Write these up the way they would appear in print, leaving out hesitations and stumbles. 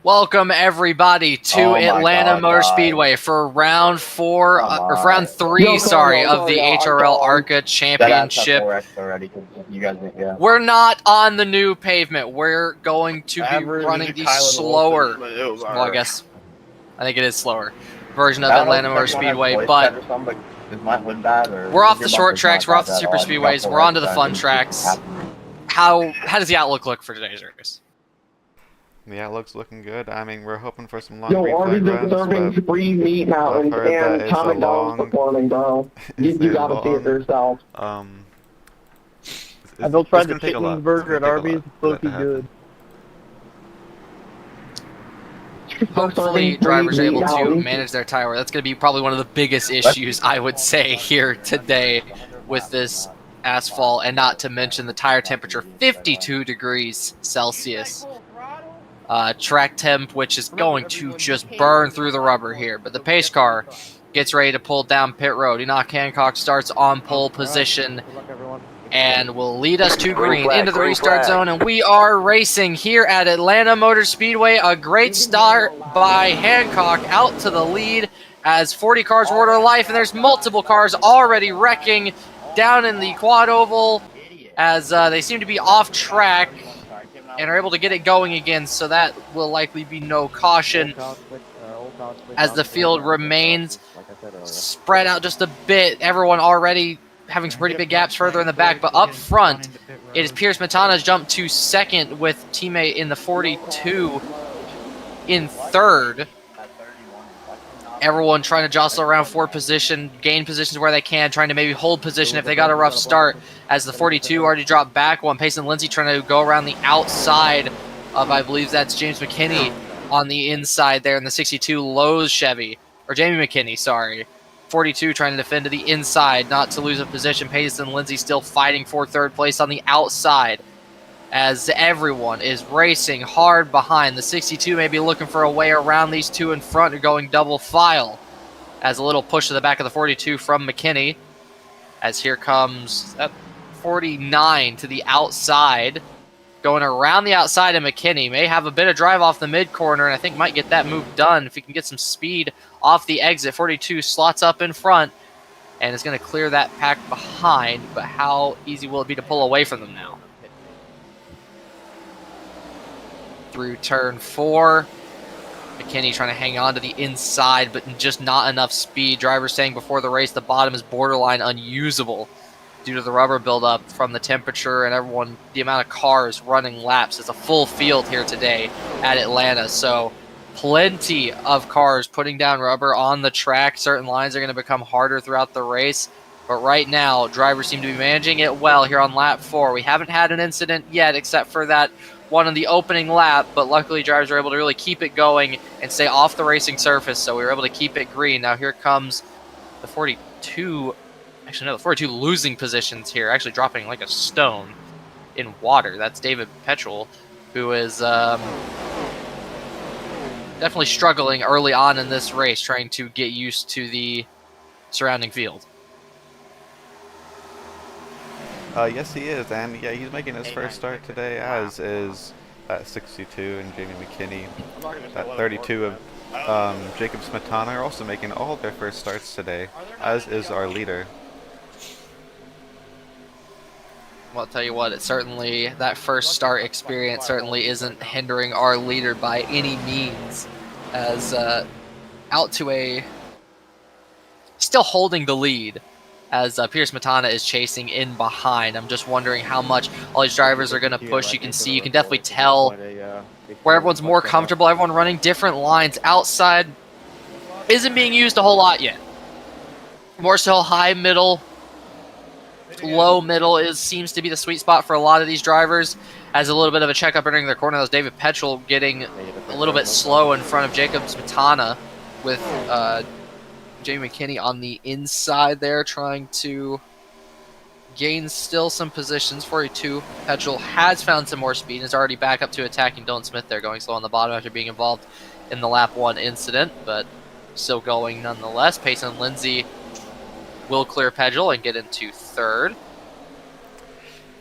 Welcome everybody to Atlanta Motor Speedway for round four, or for round three, sorry, of the HRL ARCA Championship. We're not on the new pavement. We're going to be running the slower, well, I think it is slower, version of Atlanta Motor Speedway, but we're off the short tracks, we're off the super speedways, we're onto the fun tracks. How does the outlook look for today's race? The outlook's looking good. I mean, we're hoping for some long green flag runs, but free meat mountains and Tom McDonald's performing, bro. You gotta see it yourself. And they'll try the chicken burger at Arby's. It's supposed to be good. Hopefully, drivers are able to manage their tire wear. That's going to be probably one of the biggest issues, I would say, here today with this asphalt, and not to mention the tire temperature, 52 degrees Celsius. Track temp, which is going to just burn through the rubber here. But the pace car gets ready to pull down pit road. Enoch Hancock starts on pole position and will lead us to green into the restart zone. And we are racing here at Atlanta Motor Speedway. A great start by Hancock out to the lead as 40 cars were to life. And there's multiple cars already wrecking down in the quad oval as they seem to be off track and are able to get it going again, so that will likely be no caution as the field remains spread out just a bit. Everyone already having some pretty big gaps further in the back, but up front, it is Pierce Matana's jumped to second with teammate in the 42 in third. Everyone trying to jostle around for position, gain positions where they can, trying to maybe hold position if they got a rough start, as the 42 already dropped back one. Payson Lindsay trying to go around the outside of, I believe that's James McKinney on the inside there in the 62 Lowe's Chevy, or Jamie McKinney, sorry. 42 trying to defend to the inside, not to lose a position. Payson Lindsay still fighting for third place on the outside, as everyone is racing hard behind. The 62 may be looking for a way around these two in front or going double file, as a little push to the back of the 42 from McKinney, as here comes that 49 to the outside, going around the outside of McKinney. May have a bit of drive off the mid corner, and I think might get that move done if he can get some speed off the exit. 42 slots up in front and is going to clear that pack behind, but how easy will it be to pull away from them now? Through turn 4, McKinney trying to hang on to the inside, but just not enough speed. Driver saying before the race the bottom is borderline unusable due to the rubber buildup from the temperature and everyone, the amount of cars running laps. It's a full field here today at Atlanta, so plenty of cars putting down rubber on the track. Certain lines are going to become harder throughout the race, but right now drivers seem to be managing it well here on lap 4. We haven't had an incident yet except for that one on the opening lap, but luckily drivers are able to really keep it going and stay off the racing surface, so we were able to keep it green. Now here comes the 42, actually no, the 42 losing positions here, actually dropping like a stone in water. That's David Petrol, who is definitely struggling early on in this race, trying to get used to the surrounding field. Yes, he is, and yeah, he's making his first start today, as is that 62 and Jamie McKinney. That 32 of Jacob Smetana are also making all their first starts today, as is our leader. Well, I'll tell you what, it certainly, that first start experience certainly isn't hindering our leader by any means, as out to a, still holding the lead, as Pierce Matana is chasing in behind. I'm just wondering how much all these drivers are going to push. You can see, you can definitely tell where everyone's more comfortable. Everyone running different lines. Outside isn't being used a whole lot yet. More so high, middle, low, middle seems to be the sweet spot for a lot of these drivers. As a little bit of a checkup entering their corner, that was David Petrol getting a little bit slow in front of Jacob Smetana, with Jamie McKinney on the inside there, trying to gain still some positions. 42 Petrol has found some more speed and is already back up to attacking Dylan Smith there, going slow on the bottom after being involved in the lap 1 incident, but still going nonetheless. Payson Lindsay will clear Petrol and get into third.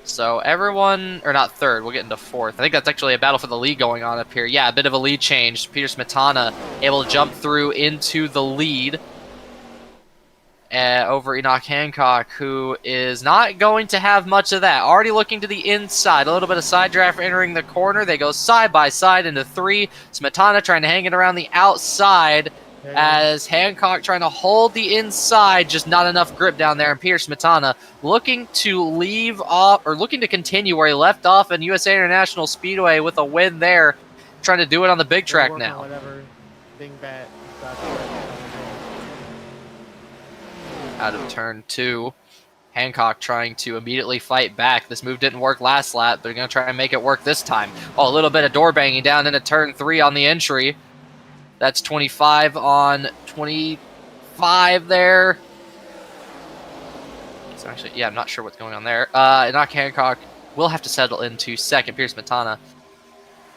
So everyone, or not third, we'll get into fourth. I think that's actually a battle for the lead going on up here. Yeah, a bit of a lead change. Peter Smetana able to jump through into the lead over Enoch Hancock, who is not going to have much of that. Already looking to the inside. A little bit of side draft entering the corner. They go side by side into 3. Smetana trying to hang it around the outside as Hancock trying to hold the inside. Just not enough grip down there. And Peter Smetana looking to leave off, or looking to continue where he left off in USA International Speedway with a win there. Trying to do it on the big track now. Out of turn 2. Hancock trying to immediately fight back. This move didn't work last lap, but they're going to try and make it work this time. Oh, a little bit of door banging down into turn 3 on the entry. That's 25 on 25 there. It's actually, yeah, I'm not sure what's going on there. Enoch Hancock will have to settle into second. Pierce Smetana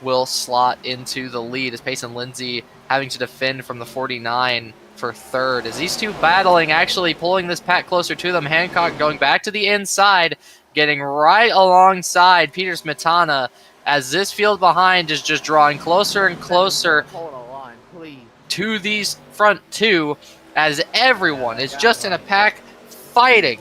will slot into the lead as Payson Lindsay having to defend from the 49 for third. As these two battling, actually pulling this pack closer to them. Hancock going back to the inside, getting right alongside Peter Smetana as this field behind is just drawing closer and closer to these front two as everyone is just in a pack fighting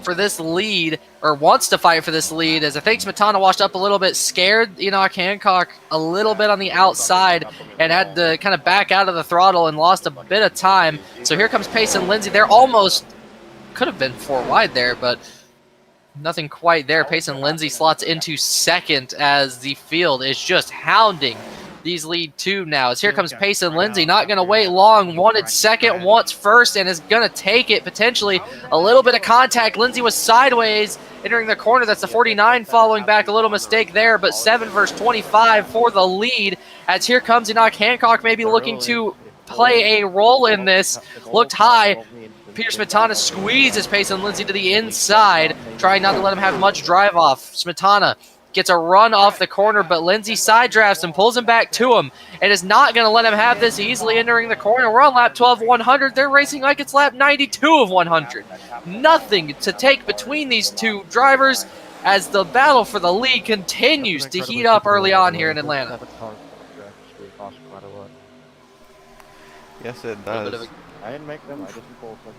for this lead, or wants to fight for this lead, as I think Smetana washed up a little bit, scared Enoch Hancock a little bit on the outside and had to kind of back out of the throttle and lost a bit of time. So here comes Payson Lindsay. They're almost, could have been 4 wide there, but nothing quite there. Payson Lindsay slots into second as the field is just hounding these lead 2 now. As here comes Payson Lindsay, not going to wait long. Wanted second, wants first, and is going to take it potentially. A little bit of contact. Lindsay was sideways entering the corner. That's the 49 following back. A little mistake there, but 7 versus 25 for the lead. As here comes Enoch Hancock, maybe looking to play a role in this. Looked high. Peter Smetana squeezes Payson Lindsay to the inside, trying not to let him have much drive off. Smetana gets a run off the corner, but Lindsay side drafts and pulls him back to him and is not going to let him have this easily entering the corner. We're on lap 12 of 100. They're racing like it's lap 92 of 100. Nothing to take between these two drivers as the battle for the lead continues to heat up early on here in Atlanta. Yes, it does. I didn't make them, I just impulsed them.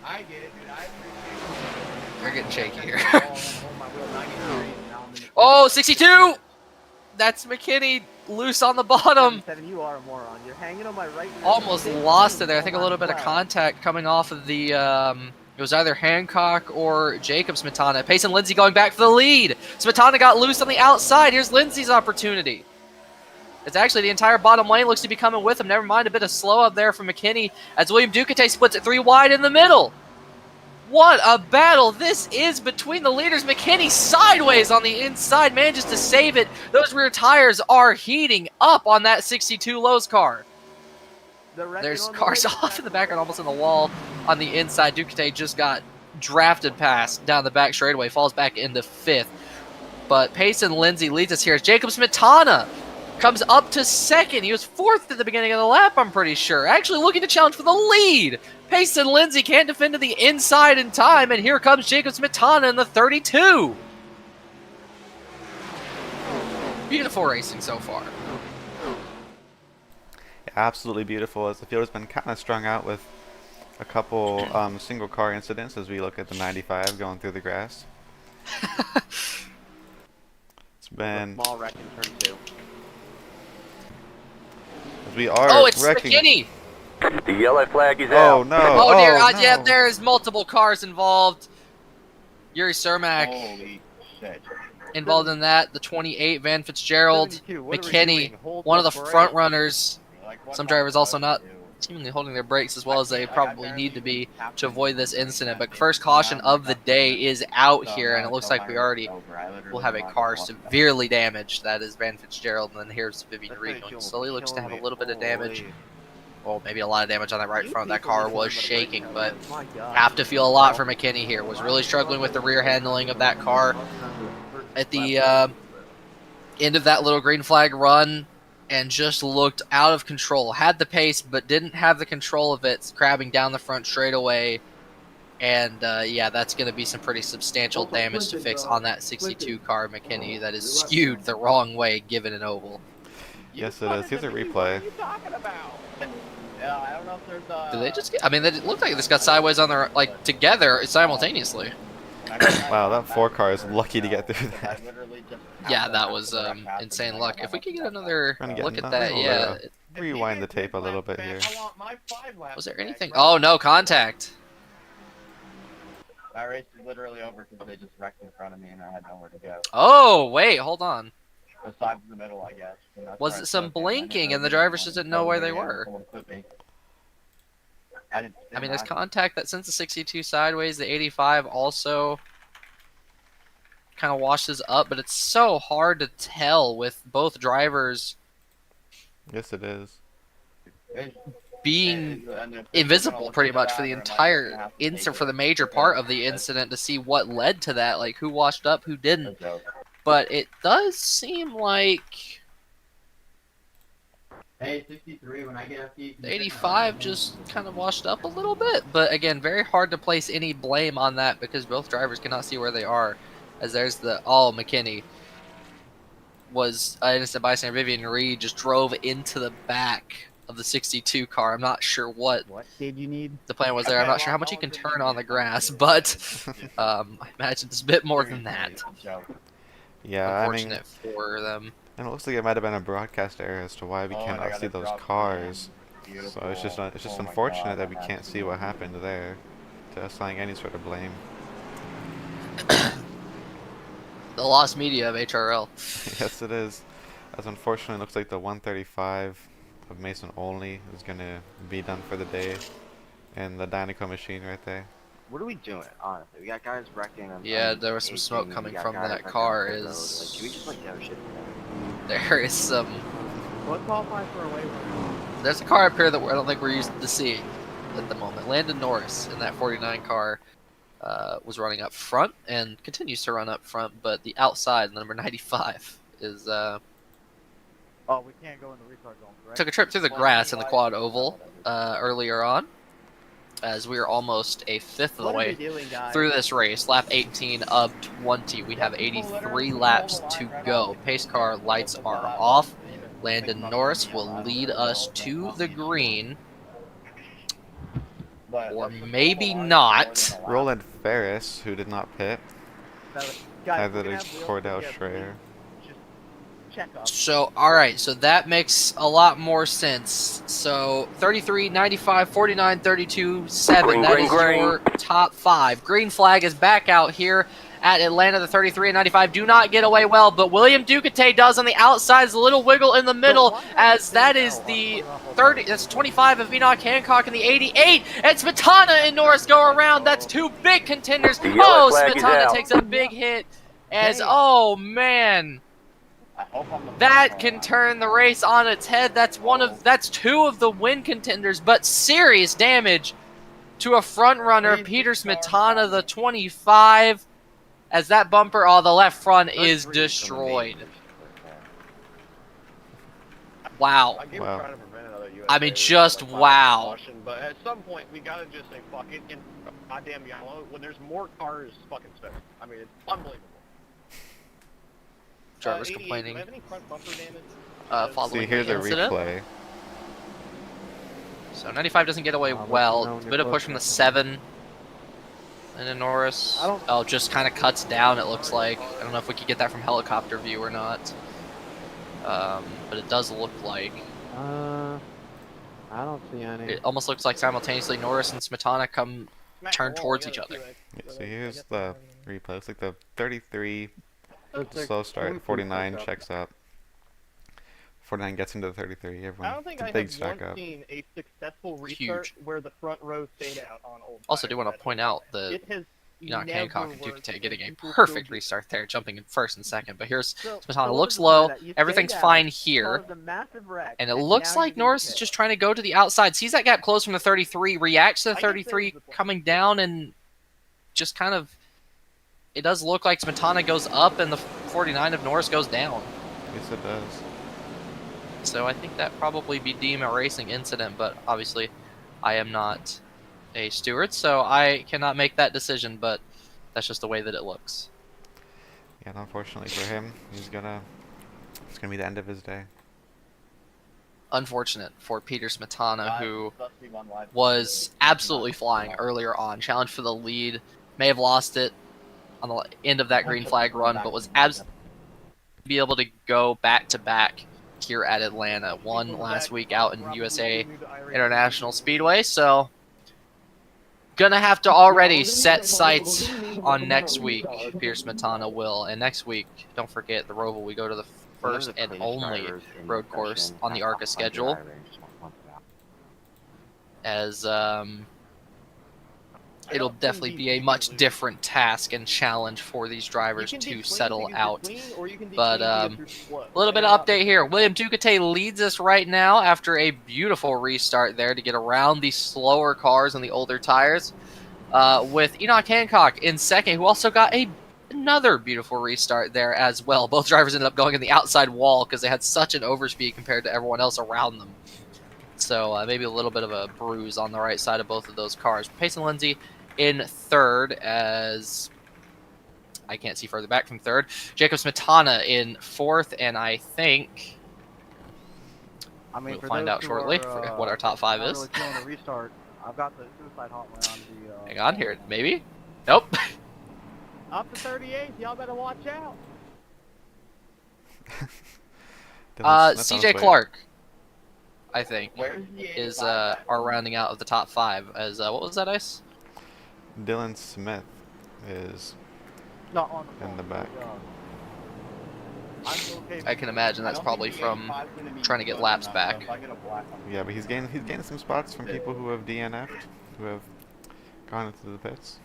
I get it, dude. I They're getting shaky here. Oh, 62! That's McKinney loose on the bottom. You are a moron. You're hanging on my right. Almost lost it there. I think a little bit of contact coming off of the, it was either Hancock or Jacob Smetana. Payson Lindsay going back for the lead. Smetana got loose on the outside. Here's Lindsay's opportunity. It's actually the entire bottom lane looks to be coming with him. Never mind a bit of slow up there from McKinney as William Ducate splits it 3 wide in the middle. What a battle this is between the leaders. McKinney sideways on the inside, manages to save it. Those rear tires are heating up on that 62 Lowe's car. There's cars off in the background, almost in the wall on the inside. Ducate just got drafted past down the back straightaway, falls back into 5th. But Payson Lindsay leads us here as Jacob Smetana comes up to 2nd. He was 4th at the beginning of the lap, I'm pretty sure. Actually looking to challenge for the lead. Payson Lindsay can't defend to the inside in time, and here comes Jacob Smetana in the 32. Beautiful racing so far. Yeah, absolutely beautiful, as the field has been kind of strung out with a couple single car incidents as we look at the 95 going through the grass. It's been... Small wreck in turn 2. We are it's wrecking. McKinney. The yellow flag is out. Oh no! Oh dear! no. Yeah, there's multiple cars involved. Yuri Cermak Holy shit. involved in that. The 28 Van Fitzgerald, McKinney, one of the front runners. Some drivers also not seemingly holding their brakes as well as they probably need to be to avoid this incident. But first caution of the day is out here, and it looks like we already will have a car severely damaged. That is Van Fitzgerald, and then here's Vivian Reed going slowly. Looks to have a little bit of damage. Well, maybe a lot of damage on that right front. That car was shaking, but have to feel a lot for McKinney here. Was really struggling with the rear handling of that car at the end of that little green flag run, and just looked out of control. Had the pace, but didn't have the control of it, crabbing down the front straightaway And yeah, that's going to be some pretty substantial damage to fix on that 62 car McKinney that is skewed the wrong way given an oval. Yes, it is. Here's a replay. Yeah, I don't know if there's Did they just get, I mean, it looked like they just got sideways on their, like, together simultaneously. Wow, that 4 car is lucky to get through that. Yeah, that was insane luck. If we could get another Trying to get look at another, that, yeah. Rewind the tape a little bit here. Was there anything? Oh, no, contact. My race is literally over because they just wrecked in front of me and I had nowhere to go. Oh, wait, hold on. Besides the middle, I guess. And that's Was where I it some took it. blinking and the drivers just didn't know where they were? I didn't I mean, there's contact that sends the 62 sideways. The 85 also kind of washes up, but it's so hard to tell with both drivers Yes, it is. being invisible pretty much for the entire incident, for the major part of the incident, to see what led to that, like who washed up, who didn't. But it does seem like Hey, 63, when I get up to the 85 just kind of washed up a little bit. But again, very hard to place any blame on that because both drivers cannot see where they are. As there's the McKinney was innocent bystander. Vivian Reed just drove into the back of the 62 car. I'm not sure what did you need? the plan was there. I'm not sure how much you can turn on the grass, but I imagine it's a bit more than that. Yeah, I mean, Unfortunate for them. and it looks like it might have been a broadcast error as to why we cannot see those cars. So it's just unfortunate that we can't see what happened there to assign any sort of blame. The lost media of HRL. Yes, it is. As unfortunately, it looks like the 135 of Mason only is gonna be done for the day, and the Dynaco machine right there. What are we doing, honestly? We got guys wrecking. Yeah, there was some smoke coming from that car. Like, should we just like go shit? There is some. What qualifies for a waiver? There's a car up here that I don't think we're used to seeing at the moment. Landon Norris in that 49 car was running up front and continues to run up front, but the outside, number 95, is Oh, we can't go in the retard zone, correct? took a trip through the grass in the quad oval earlier on, as we are almost a fifth of the way through this race. Lap 18 of 20. We have 83 laps to go. Pace car lights are off. Landon Norris will lead us to the green. Or maybe not. Roland Ferris, who did not pit, neither did Cordell Schreier. So, alright, so that makes a lot more sense. So, 33, 95, 49, 32, 7. That is your top 5. Green flag is back out here at Atlanta. The 33 and 95 do not get away well, but William Ducate does on the outside. A little wiggle in the middle, as that is the 30. That's 25 of Enoch Hancock, and the 88. And Smetana and Norris go around. That's 2 big contenders. Oh, Smetana takes a big hit. As oh man. That can turn the race on its head. That's 2 of the win contenders, but serious damage to a front runner, Peter Smetana, the 25, as that bumper, the left front is destroyed. Wow. Wow. I mean, just wow. But at some point, we gotta just say fuck it and goddamn yellow when there's more cars fucking spinning. I mean, it's unbelievable. Drivers complaining. Following See, here's the a incident. replay. So 95 doesn't get away well. It's a bit of push from the 7. And then Norris, just kind of cuts down, it looks like. I don't know if we could get that from helicopter view or not. But it does look like. I don't see any. It almost looks like simultaneously Norris and Smetana turn towards each other. Yeah, so here's the replay. Looks like the 33, slow start, 49 checks up. 49 gets into the 33. Everyone, I don't think it's a I big have stack once up. seen a successful restart where the front row stayed out on old Also, do want to point out that Enoch Hancock and Ducate getting a perfect restart there, jumping in first and second. But here's Smetana, looks low, everything's fine here. And it looks like Norris is just trying to go to the outside, sees that gap close from the 33, reacts to the 33 coming down, and just kind of, it does look like Smetana goes up and the 49 of Norris goes down. Yes, it does. So I think that probably be deemed a racing incident, but obviously I am not a steward, so I cannot make that decision, but that's just the way that it looks. Yeah, and unfortunately for him, it's gonna be the end of his day. Unfortunate for Peter Smetana, who was absolutely flying earlier on. Challenged for the lead, may have lost it on the end of that green flag run, but was absolutely be able to go back-to-back here at Atlanta. Won last week out in USA International Speedway, so gonna have to already set sights on next week. Pierce Smetana will, and next week, don't forget the Roval. We go to the first and only road course on the ARCA schedule, as it'll definitely be a much different task and challenge for these drivers to settle out. But a little bit of update here. William Ducati leads us right now after a beautiful restart there to get around the slower cars and the older tires, with Enoch Hancock in second, who also got another beautiful restart there as well. Both drivers ended up going in the outside wall because they had such an overspeed compared to everyone else around them. So maybe a little bit of a bruise on the right side of both of those cars. Payson Lindsay in third, as I can't see further back from third. Jacob Smetana in fourth, and I think we'll find out shortly what our top five is. Really restart. I've got the suicide hotline on the. Hang on here, maybe? Nope. Up to 38, y'all better watch out. CJ Clark, I think, is our rounding out of the top five. As what was that, Ice? Dylan Smith is Not on in the back. I can imagine that's probably from trying to get laps back. Yeah, but he's gaining some spots from people who have DNF'd, who have gone into the pits.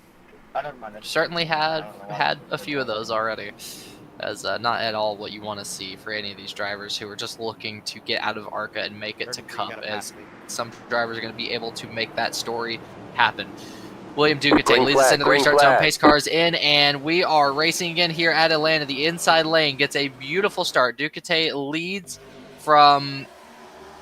Certainly had a few of those already, as not at all what you want to see for any of these drivers who are just looking to get out of ARCA and make it to Cup, as some drivers are going to be able to make that story happen. William Ducati leads us into the restart zone. Pace cars in, and we are racing again here at Atlanta. The inside lane gets a beautiful start. Ducati leads from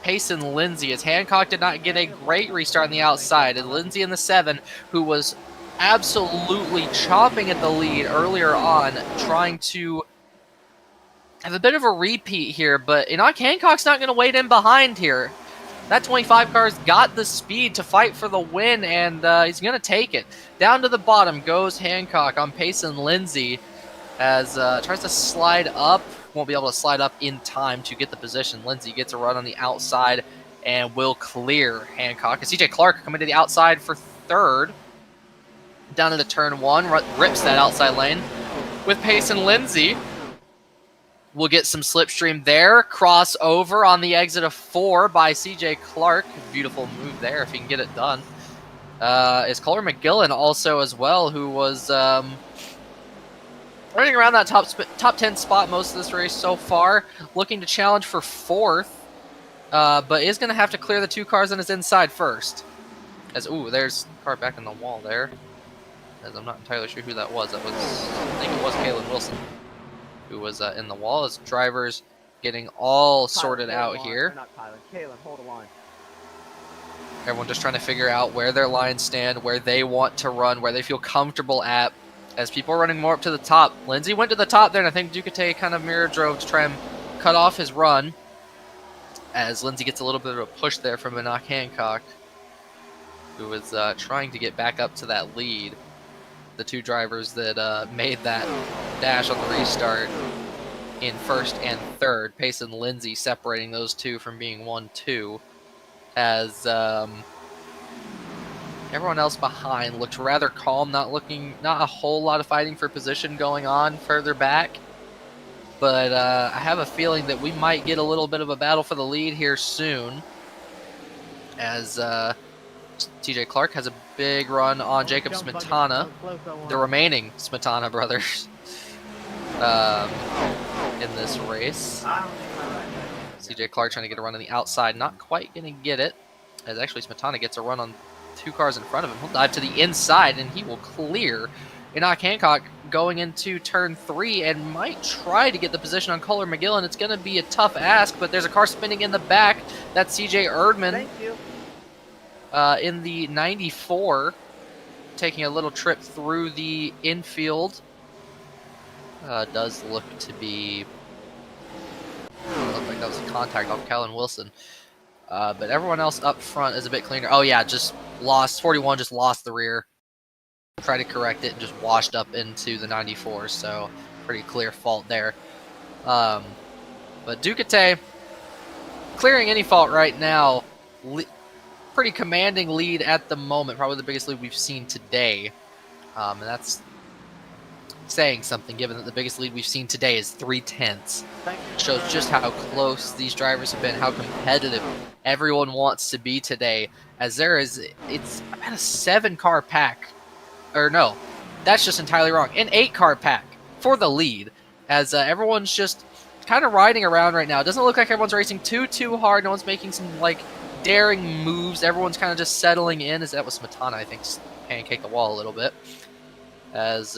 Payson Lindsay, as Hancock did not get a great restart on the outside. And Lindsay in the 7, who was absolutely chomping at the lead earlier on, trying to have a bit of a repeat here, but Enoch Hancock's not going to wait in behind here. That 25 car's got the speed to fight for the win, and he's going to take it. Down to the bottom goes Hancock on Payson Lindsay, as tries to slide up. Won't be able to slide up in time to get the position. Lindsay gets a run on the outside and will clear Hancock. And CJ Clark coming to the outside for third. Down into turn 1, rips that outside lane with Payson Lindsay. We'll get some slipstream there. Crossover on the exit of 4 by CJ Clark. Beautiful move there if he can get it done. Is Color McGillen also as well, who was running around that top 10 spot most of this race so far, looking to challenge for 4th, but is going to have to clear the 2 cars on his inside first. As there's a car back in the wall there. As I'm not entirely sure who that was. I think it was Kalen Wilson who was in the wall. As drivers getting all sorted out here. Not Tyler. Kalen, hold a line. Everyone just trying to figure out where their lines stand, where they want to run, where they feel comfortable at, as people are running more up to the top. Lindsay went to the top there, and I think Ducati kind of mirror drove to try and cut off his run, as Lindsay gets a little bit of a push there from Enoch Hancock, who was trying to get back up to that lead. The 2 drivers that made that dash on the restart in first and third. Payson Lindsay separating those 2 from being 1-2, as everyone else behind looked rather calm, not a whole lot of fighting for position going on further back. But I have a feeling that we might get a little bit of a battle for the lead here soon, as TJ Clark has a big run on Jacob Smetana, the remaining Smetana brothers, in this race. CJ Clark trying to get a run on the outside, not quite going to get it, as actually Smetana gets a run on 2 cars in front of him. He'll dive to the inside, and he will clear Enoch Hancock going into turn 3, and might try to get the position on Color McGillen. It's going to be a tough ask, but there's a car spinning in the back. That's CJ Erdman. Thank you. In the 94, taking a little trip through the infield. Does look to be... look like that was a contact off Kellen Wilson. But everyone else up front is a bit cleaner. Oh yeah, just lost, 41 just lost the rear. Tried to correct it and just washed up into the 94, so pretty clear fault there. But Ducati clearing any fault right now. Pretty commanding lead at the moment, probably the biggest lead we've seen today. And that's saying something, given that the biggest lead we've seen today is 3/10. Shows just how close these drivers have been, how competitive everyone wants to be today. As it's about a 7-car pack. Or no, that's just entirely wrong. An 8-car pack for the lead. As everyone's just kind of riding around right now. It doesn't look like everyone's racing too hard. No one's making some, like, daring moves. Everyone's kind of just settling in. As that was Smetana, I think, pancaked the wall a little bit. As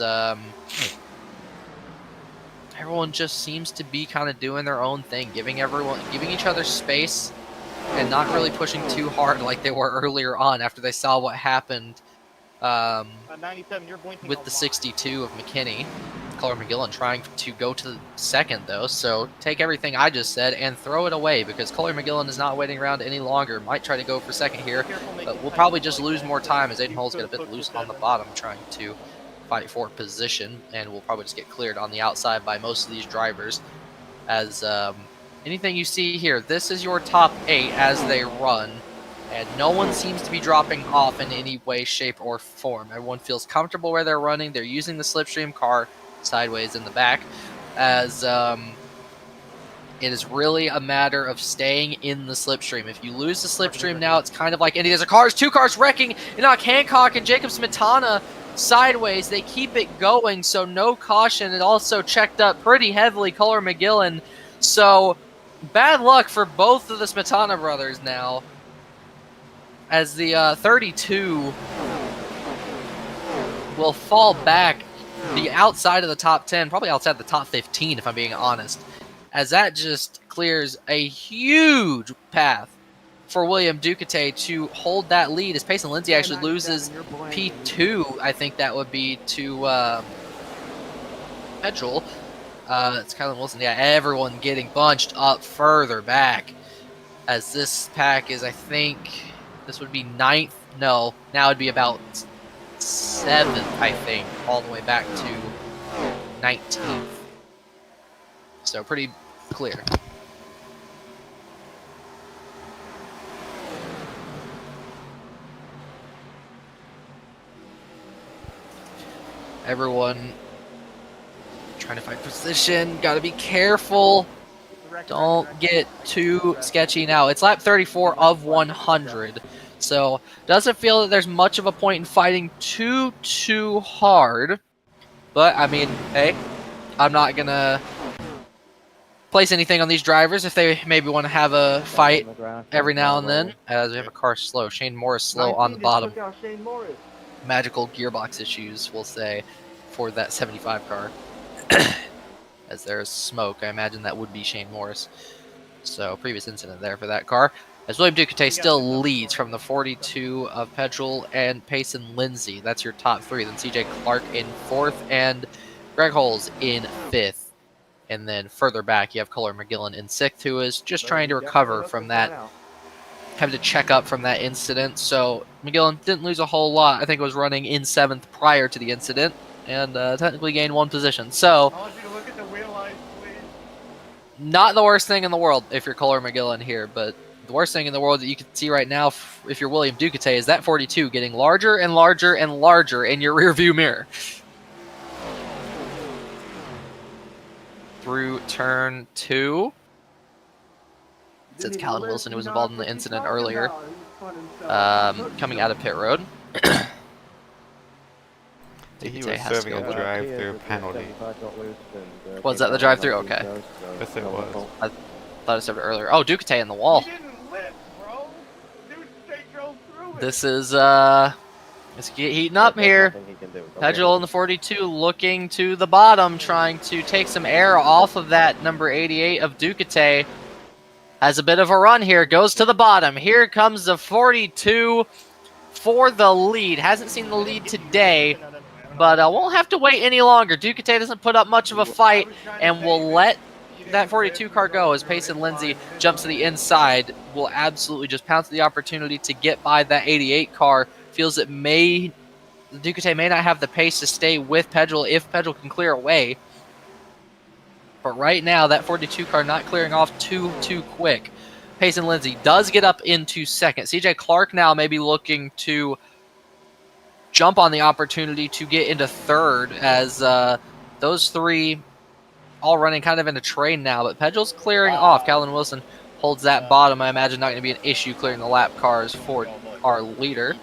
everyone just seems to be kind of doing their own thing, giving each other space and not really pushing too hard like they were earlier on after they saw what happened 97, you're blinking with the 62 of McKinney. Color McGillen trying to go to the second, though, so take everything I just said and throw it away, because Color McGillen is not waiting around any longer. Might try to go for second here, but we'll probably just lose more time as Aiden Hull's got a bit loose on the bottom trying to fight for position, and we'll probably just get cleared on the outside by most of these drivers. As anything you see here, this is your top 8 as they run, and no one seems to be dropping off in any way, shape, or form. Everyone feels comfortable where they're running. They're using the slipstream car sideways in the back, as it is really a matter of staying in the slipstream. If you lose the slipstream now, it's kind of like any other cars. 2 cars wrecking. Enoch Hancock and Jacob Smetana sideways. They keep it going, so no caution. It also checked up pretty heavily, Color McGillen. So bad luck for both of the Smetana brothers now, as the 32 will fall back the outside of the top 10, probably outside the top 15 if I'm being honest, as that just clears a huge path for William Ducati to hold that lead, as Payson Lindsay actually loses P2, I think that would be to Petrol. It's Kylan Wilson. Yeah, everyone getting bunched up further back, as this pack is, I think, this would be 9th. No, now it'd be about 7th, I think, all the way back to 19th. So pretty clear. Everyone trying to find position. Got to be careful. Don't get too sketchy now. It's lap 34 of 100. So doesn't feel that there's much of a point in fighting too hard. But, I mean, hey, I'm not going to place anything on these drivers if they maybe want to have a fight every now and then. As we have a car slow. Shane Morris slow on the bottom. Magical gearbox issues, we'll say, for that 75 car. As there's smoke, I imagine that would be Shane Morris. So, previous incident there for that car. As William Ducati still leads from the 42 of Petrol and Payson Lindsay. That's your top 3. Then CJ Clark in 4th and Greg Holes in 5th. And then further back, you have Color McGillen in 6th, who is just trying to recover from that, having to check up from that incident. So McGillen didn't lose a whole lot. I think it was running in 7th prior to the incident, and technically gained 1 position. So, I want you to look at the wheel lines, please. not the worst thing in the world if you're Color McGillen here, but the worst thing in the world that you can see right now if you're William Ducati is that 42 getting larger and larger and larger in your rear view mirror. Through turn 2. It says Callan Wilson, who was involved in the incident earlier, coming out of pit road. He was serving a drive-through penalty. Was that the drive-through? Okay. Yes, it was. I thought it served earlier. Oh, Ducati in the wall. He didn't lift, bro. Dude, they drove through it. This is, let's get heating up here. Petrol in the 42 looking to the bottom, trying to take some air off of that number 88 of Ducati. has a bit of a run here, goes to the bottom. Here comes the 42 for the lead. Hasn't seen the lead today, but won't have to wait any longer. Ducati doesn't put up much of a fight and will let that 42 car go as Payson Lindsay jumps to the inside. Will absolutely just pounce the opportunity to get by that 88 car. Feels it may, Ducati may not have the pace to stay with Pedal if Pedal can clear away. But right now, that 42 car not clearing off too quick. Payson Lindsay does get up into second. CJ Clark now may be looking to jump on the opportunity to get into third as those three all running kind of in a train now. But Pedal's clearing off. Calvin Wilson holds that bottom. I imagine not going to be an issue clearing the lap cars for our leader.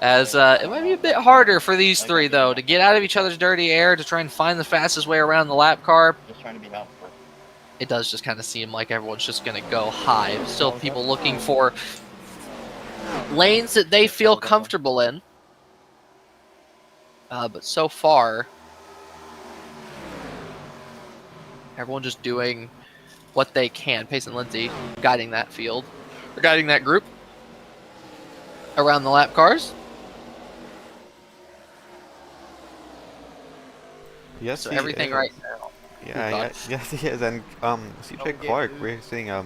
As it might be a bit harder for these three, though, to get out of each other's dirty air, to try and find the fastest way around the lap car. Just trying to be helpful. It does just kind of seem like everyone's just going to go high. Still people looking for lanes that they feel comfortable in. But so far, everyone just doing what they can. Payson Lindsay guiding that field, or guiding that group around the lap cars. Yes, So he everything is. right now. Yes, he is. And CJ Clark, we're seeing a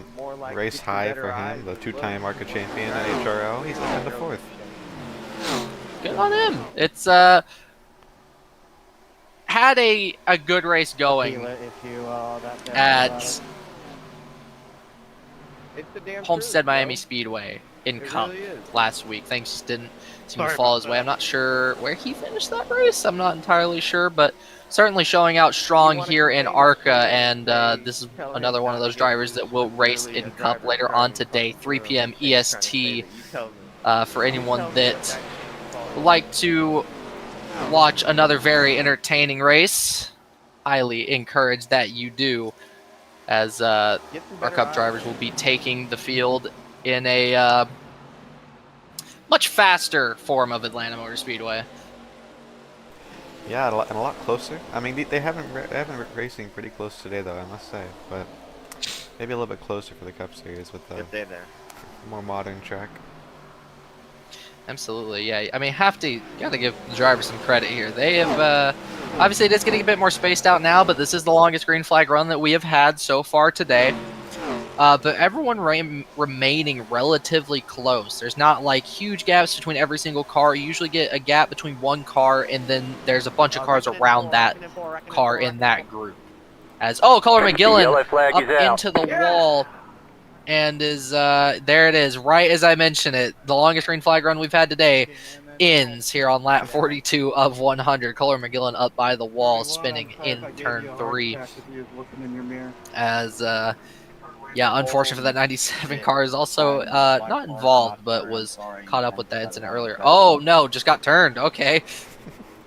race high for him, the two-time ARCA champion at HRL. He's in the fourth. Good on him. It's had a good race going at Homestead Miami Speedway in Cup last week. Things just didn't seem to fall his way. I'm not sure where he finished that race. I'm not entirely sure, but certainly showing out strong here in ARCA, and this is another one of those drivers that will race in Cup later on today, 3 p.m. EST. For anyone that would like to watch another very entertaining race, highly encourage that you do, as our Cup drivers will be taking the field in a much faster form of Atlanta Motor Speedway. Yeah, and a lot closer. I mean, they haven't racing pretty close today, though, I must say. But maybe a little bit closer for the Cup Series with the more modern track. Absolutely, yeah. I mean, gotta give the drivers some credit here. They have obviously it is getting a bit more spaced out now, but this is the longest green flag run that we have had so far today. But everyone remaining relatively close. There's not like huge gaps between every single car. You usually get a gap between one car, and then there's a bunch of cars around that car in that group. As Color McGillen up into the wall, and is there it is, right as I mention it. The longest green flag run we've had today ends here on lap 42 of 100. Color McGillen up by the wall, spinning in turn 3. As yeah, unfortunate for that 97 car is also not involved, but was caught up with that incident earlier. Oh no, just got turned. Okay.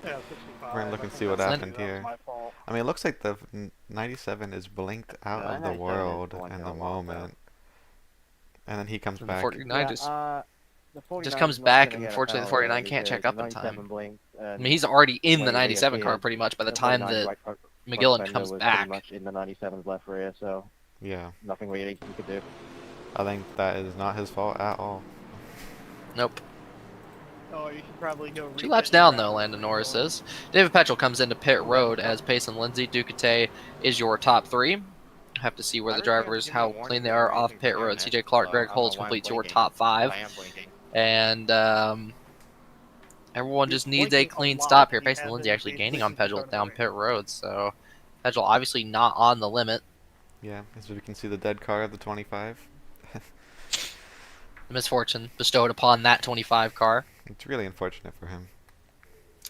We're gonna look and see what happened here. I mean, it looks like the 97 is blinked out of the world in the moment, and then he comes back. 49 just comes back, and unfortunately the 49 can't check up in time. I mean, he's already in the 97 car pretty much by the time that McGillen comes back. In the 97's left rear, so Yeah. nothing really he could do. I think that is not his fault at all. Nope. Oh, you should probably go 2 laps down, though, Landon Norris is. David Petrel comes into pit road as Payson Lindsay. Ducati is your top 3. Have to see where the drivers, how clean they are off pit road. CJ Clark, Greg Holtz completes your top 5. And everyone just needs a clean stop here. Payson Lindsay actually gaining on Petrel down pit road. So Petrel obviously not on the limit. Yeah, as we can see the dead car of the 25. The misfortune bestowed upon that 25 car. It's really unfortunate for him.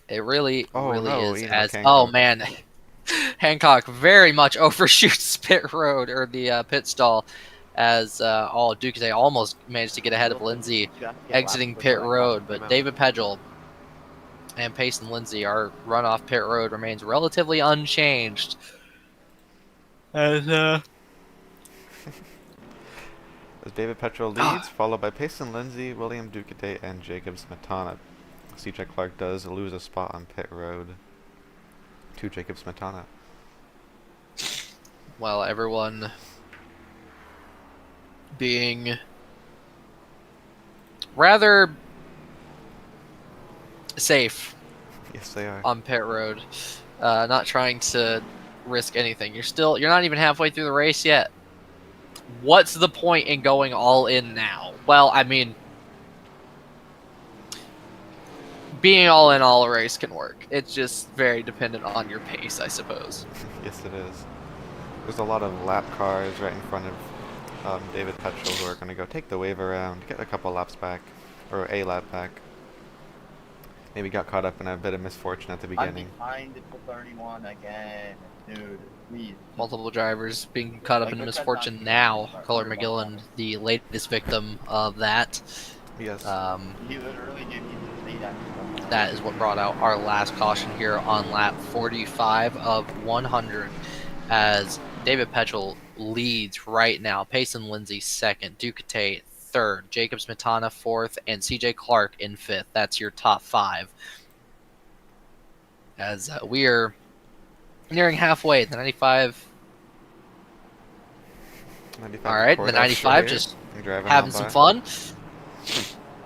It really, is. As Hancock. Man, Hancock very much overshoots pit road, or the pit stall, as Ducati almost managed to get ahead of Lindsay exiting pit road, but David Pedrel and Payson Lindsay, our run off pit road remains relatively unchanged. As David Petrel leads, followed by Payson Lindsay, William Ducati, and Jacob Smetana. CJ Clark does lose a spot on pit road to Jacob Smetana. Well, everyone being rather safe Yes, they are. on pit road, not trying to risk anything. You're not even halfway through the race yet. What's the point in going all in now? Well, I mean, being all in all a race can work. It's just very dependent on your pace, I suppose. Yes, it is. There's a lot of lap cars right in front of David Petrol who are going to go take the wave around, get a couple laps back, or a lap back. Maybe got caught up in a bit of misfortune at the beginning. I'm behind the 31 again, dude. Please. Multiple drivers being caught up in misfortune now. Color McGillen, the latest victim of that. Yes. He literally gave me the lead after That is what brought out our last caution here on lap 45 of 100 as David Petrol leads right now. Payson Lindsay second, Ducati third, Jacob Smetana fourth, and CJ Clark in fifth. That's your top five. As we are nearing halfway, the 95. 95 All right, the 95 just having some fun.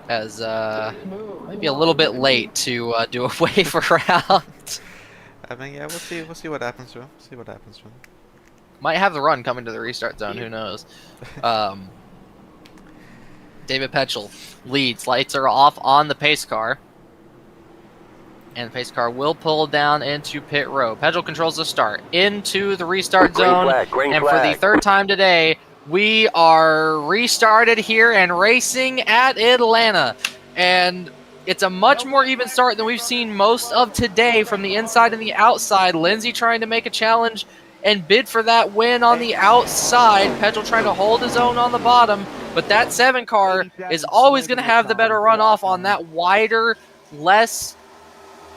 As maybe a little bit late to do a wave around. I mean, yeah, we'll see what happens to him. See what happens to him. Might have the run coming to the restart zone. Who knows? David Petrol leads. Lights are off on the pace car. And the pace car will pull down into pit row. Petrol controls the start into the restart zone. And for the third time today, we are restarted here and racing at Atlanta. And it's a much more even start than we've seen most of today from the inside and the outside. Lindsay trying to make a challenge and bid for that win on the outside. Petrol trying to hold his own on the bottom. But that 7 car is always going to have the better runoff on that wider, less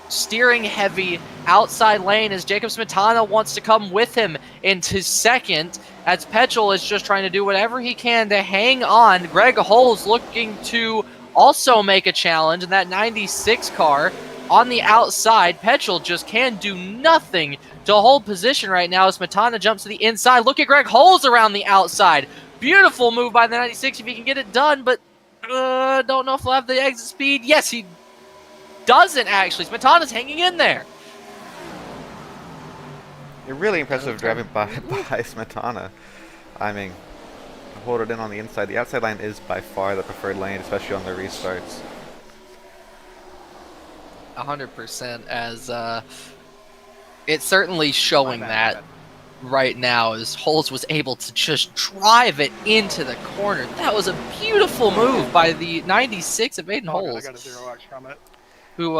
steering heavy outside lane as Jacob Smetana wants to come with him into second as Petrol is just trying to do whatever he can to hang on. Greg Hull's looking to also make a challenge in that 96 car on the outside. Petrol just can do nothing to hold position right now as Smetana jumps to the inside. Look at Greg Hull's around the outside. Beautiful move by the 96 if he can get it done, but don't know if he'll have the exit speed. Yes, he doesn't actually. Smetana's hanging in there. You're really impressive driving by Smetana. I mean, hold it in on the inside. The outside line is by far the preferred lane, especially on the restarts. 100%, as it's certainly showing that right now as Holes was able to just drive it into the corner. That was a beautiful move by the 96 of Aiden Holes. I got a 0x comment. Who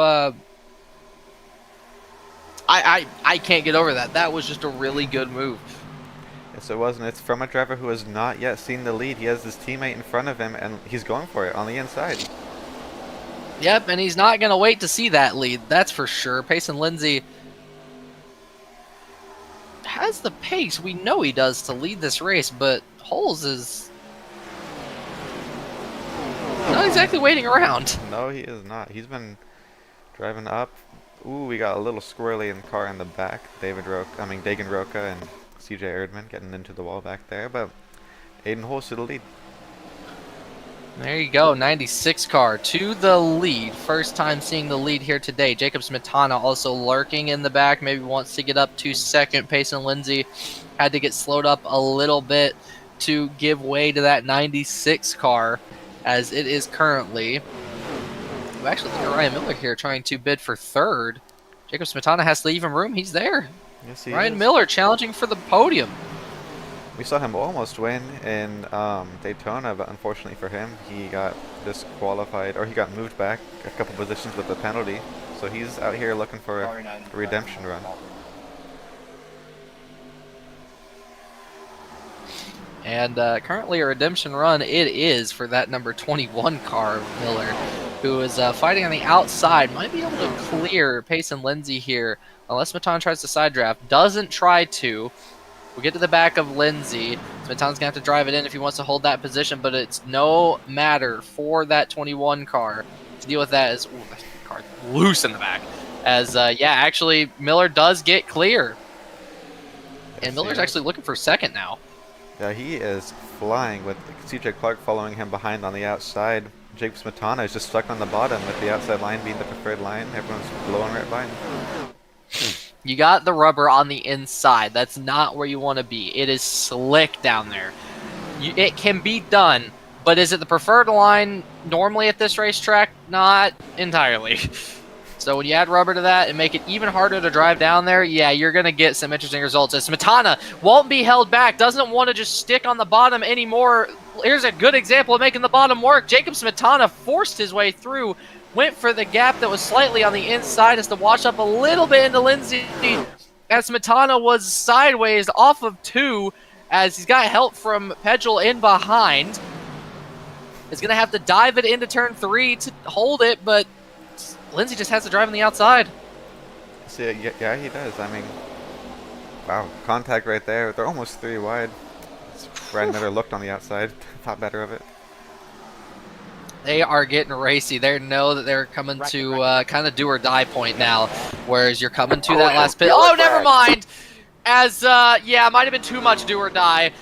I can't get over that. That was just a really good move. Yes, it was, and it's from a driver who has not yet seen the lead. He has his teammate in front of him, and he's going for it on the inside. Yep, and he's not going to wait to see that lead. That's for sure. Payson Lindsay has the pace. We know he does to lead this race, but Holes is not exactly waiting around. No, he is not. He's been driving up. Ooh, we got a little squirrely in the car in the back. Dagan Roca and CJ Erdman getting into the wall back there, but Aiden Holes to the lead. There you go, 96 car to the lead. First time seeing the lead here today. Jacob Smetana also lurking in the back, maybe wants to get up to second. Payson Lindsay had to get slowed up a little bit to give way to that 96 car, as it is currently. We actually look at Ryan Miller here trying to bid for third. Jacob Smetana has to leave him room. He's there. Yes, he Ryan is. Miller challenging for the podium. We saw him almost win in Daytona, but unfortunately for him, he got disqualified, or he got moved back a couple positions with the penalty. So he's out here looking for a redemption run. And currently a redemption run it is for that number 21 car, Miller, who is fighting on the outside. Might be able to clear Payson Lindsay here, unless Smetana tries to side draft. Doesn't try to. We'll get to the back of Lindsay. Smetana's going to have to drive it in if he wants to hold that position, but it's no matter for that 21 car to deal with that. As that car loose in the back. As, yeah, actually, Miller does get clear. And Miller's actually looking for second now. Yeah, he is flying with CJ Clark following him behind on the outside. Jake Smetana is just stuck on the bottom with the outside line being the preferred line. Everyone's blowing right by him. You got the rubber on the inside. That's not where you want to be. It is slick down there. It can be done, but is it the preferred line normally at this racetrack? Not entirely. So when you add rubber to that and make it even harder to drive down there, yeah, you're going to get some interesting results. As Smetana won't be held back, doesn't want to just stick on the bottom anymore. Here's a good example of making the bottom work. Jacob Smetana forced his way through, went for the gap that was slightly on the inside as to wash up a little bit into Lindsay. As Smetana was sideways off of 2, as he's got help from Pedrell in behind. Is going to have to dive it into turn 3 to hold it, but Lindsay just has to drive on the outside. See, yeah, he does. I mean, wow, contact right there. They're almost 3 wide. Brad Miller looked on the outside, thought better of it. They are getting racy. They know that they're coming to kind of do or die point now, whereas you're coming to that last pit. Oh, never mind. As, yeah, might have been too much do or die.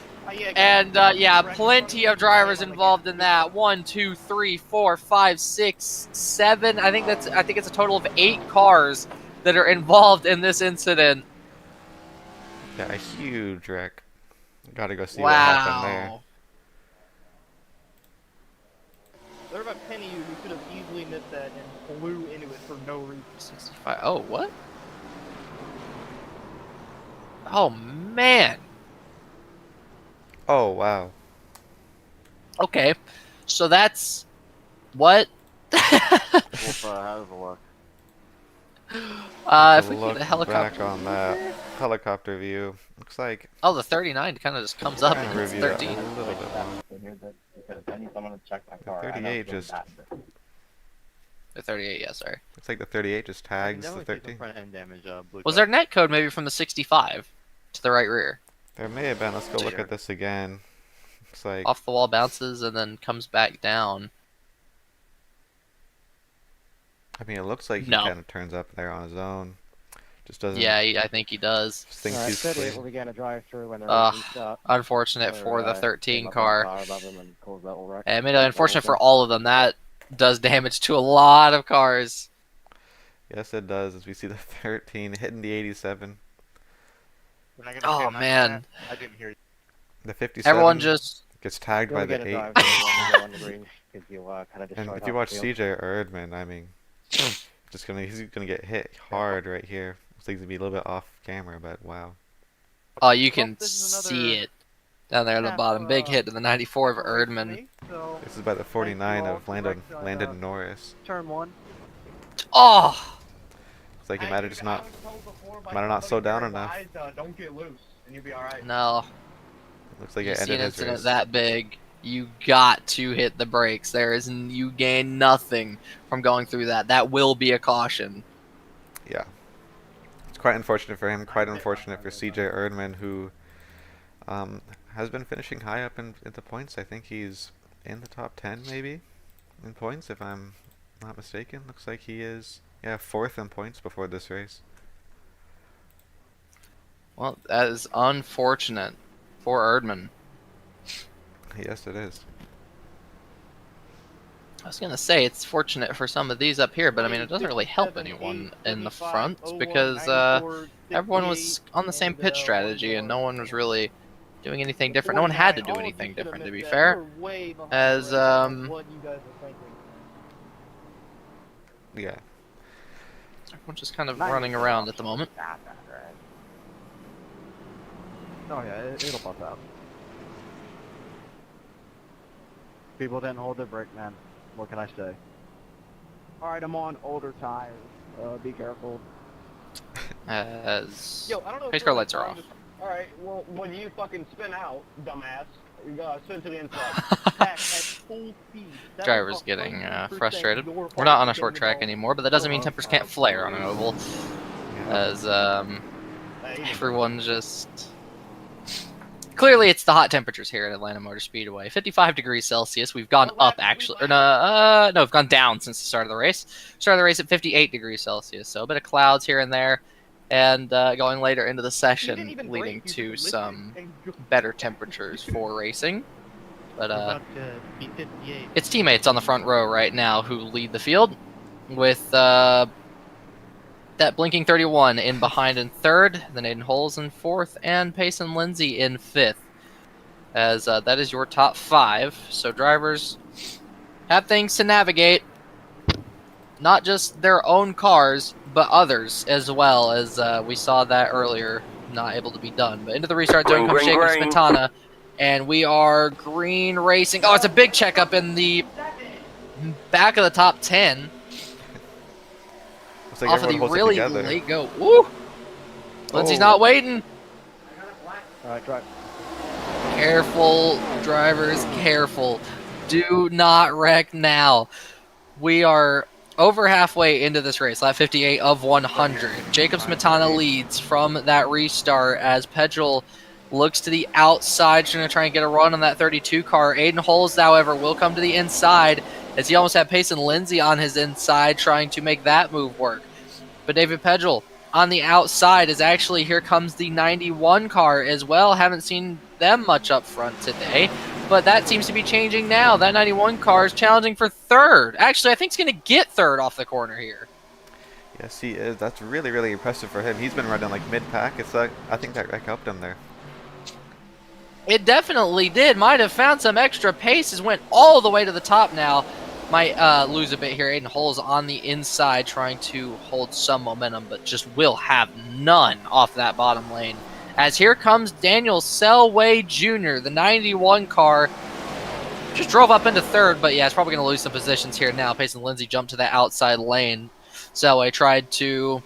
And, yeah, plenty of drivers involved in that. 1, 2, 3, 4, 5, 6, 7. I think it's a total of 8 cars that are involved in this incident. Yeah, a huge wreck. Gotta go see what happened there. There about 10 of you who could have easily missed that and flew into it for no reason. 65. Oh, what? Oh, man. Oh, wow. Okay, so that's what? Wolf, how does it look? If we Look get a helicopter back on that helicopter view, looks like Oh, the 39 kind of just comes up I'm and gonna it's review that 13. a little bit more. Because I need someone to check my car. The 38 just The 38, yeah, sorry. looks like the 38 just tags the 13. Front end damage, Blue Was Coat. there net code maybe from the 65 to the right rear? There may have been. Let's go look Sure. at this again. Looks like Off the wall bounces and then comes back down. I mean, it looks like he No. kind of turns up there on his own. Just doesn't. Yeah, I think he does. Just thinks he's clean. began to drive through when Unfortunate for the 13 car. I mean, unfortunate for all of them. That does damage to a lot of cars. Yes, it does. As we see the 13 hitting the 87, We're not gonna Oh, say nothing man. to that. I didn't hear you. the 57 Everyone just... gets tagged by the 8. And if you watch CJ Erdman, I mean, he's gonna get hit hard right here. Looks like he's gonna be a little bit off camera, but wow. Oh, you can this is another see it down there at the bottom. Big hit to the 94 of Erdman. So, This is by the 49 of Thank you all. Landon Norris. turn 1. Oh! It's like he might have just not. might have not slowed down enough. Don't get loose, and you'll be alright. No. Looks like You it see ended an his incident race. that big, you got to hit the brakes. You gain nothing from going through that. That will be a caution. Yeah. It's quite unfortunate for him. Quite unfortunate for CJ Erdman, who has been finishing high up in the points. I think he's in the top 10 maybe in points, if I'm not mistaken. Looks like he is. Yeah, 4th in points before this race. Well, that is unfortunate for Erdman. Yes, it is. I was gonna say it's fortunate for some of these up here, but I mean it doesn't really help anyone in the front because everyone was on the same pitch strategy and no one was really doing anything different. No one had to do anything different, to be fair. As What you guys are thinking. Yeah. everyone's just kind of running around at the moment. Oh yeah, it'll pop out. People didn't hold their brake, man. What can I say? Alright, I'm on older tires. Be careful. As Yo, I don't know. pace car lights are off. Alright, well, when you fucking spin out, dumbass, you gotta spin to the inside. Back at full speed. That Driver's was getting 100% frustrated. your We're fault not on a for short getting track involved. anymore, but that doesn't mean tempers can't flare on an oval. As everyone just clearly it's the hot temperatures here at Atlanta Motor Speedway. 55 degrees Celsius. We've gone up actually, or no, we've gone down since the start of the race. Started the race at 58 degrees Celsius, so a bit of clouds here and there. and going later into the He didn't session, even leading brake, he to just some lifted and better temperatures for racing. But We're about to be 58. its teammates on the front row right now who lead the field, with that blinking 31 in behind in third, then Aiden Holes in fourth, and Payson Lindsay in fifth. As that is your top 5. So drivers have things to navigate, not just their own cars, but others as well, as we saw that earlier, not able to be done. But into the restart zone comes Jacob Smetana, and we are green racing. Oh, it's a big checkup in the back of the top 10. Looks like Off of everyone the holds it really together. late go. Woo! Lindsay's Oh. not waiting. Alright, drive. Careful, drivers, careful. Do not wreck now. We are over halfway into this race, lap 58 of 100. Jacob Smetana leads from that restart as Pedrell looks to the outside, trying to try and get a run on that 32 car. Aiden Holes, however, will come to the inside as he almost had Payson Lindsay on his inside, trying to make that move work. But David Pedrell on the outside is actually, here comes the 91 car as well. Haven't seen them much up front today, but that seems to be changing now. That 91 car is challenging for third. Actually, I think he's going to get third off the corner here. Yes, he is. That's really, really impressive for him. He's been running like mid-pack. It's like, I think that helped him there. It definitely did. Might have found some extra paces, went all the way to the top now. Might lose a bit here. Aiden Holes on the inside trying to hold some momentum, but just will have none off that bottom lane. As here comes Daniel Selway Jr., the 91 car. Just drove up into third, but yeah, it's probably going to lose some positions here now. Payson Lindsay jumped to the outside lane. Selway tried to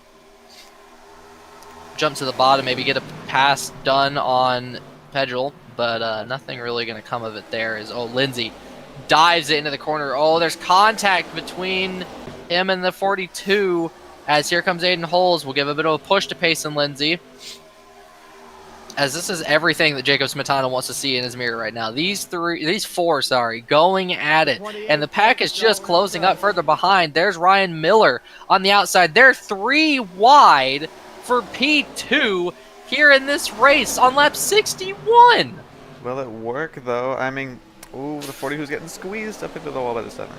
jump to the bottom, maybe get a pass done on Pedrell, but nothing really going to come of it there. Lindsay dives it into the corner. Oh, there's contact between him and the 42 as here comes Aiden Holes. We'll give a bit of a push to Payson Lindsay, as this is everything that Jacob Smetana wants to see in his mirror right now. These four, going at it, and the pack is just closing up further behind. There's Ryan Miller on the outside. They're 3 wide for P2 here in this race on lap 61. Will it work though? I mean, ooh, the 42's getting squeezed up into the wall by the 7.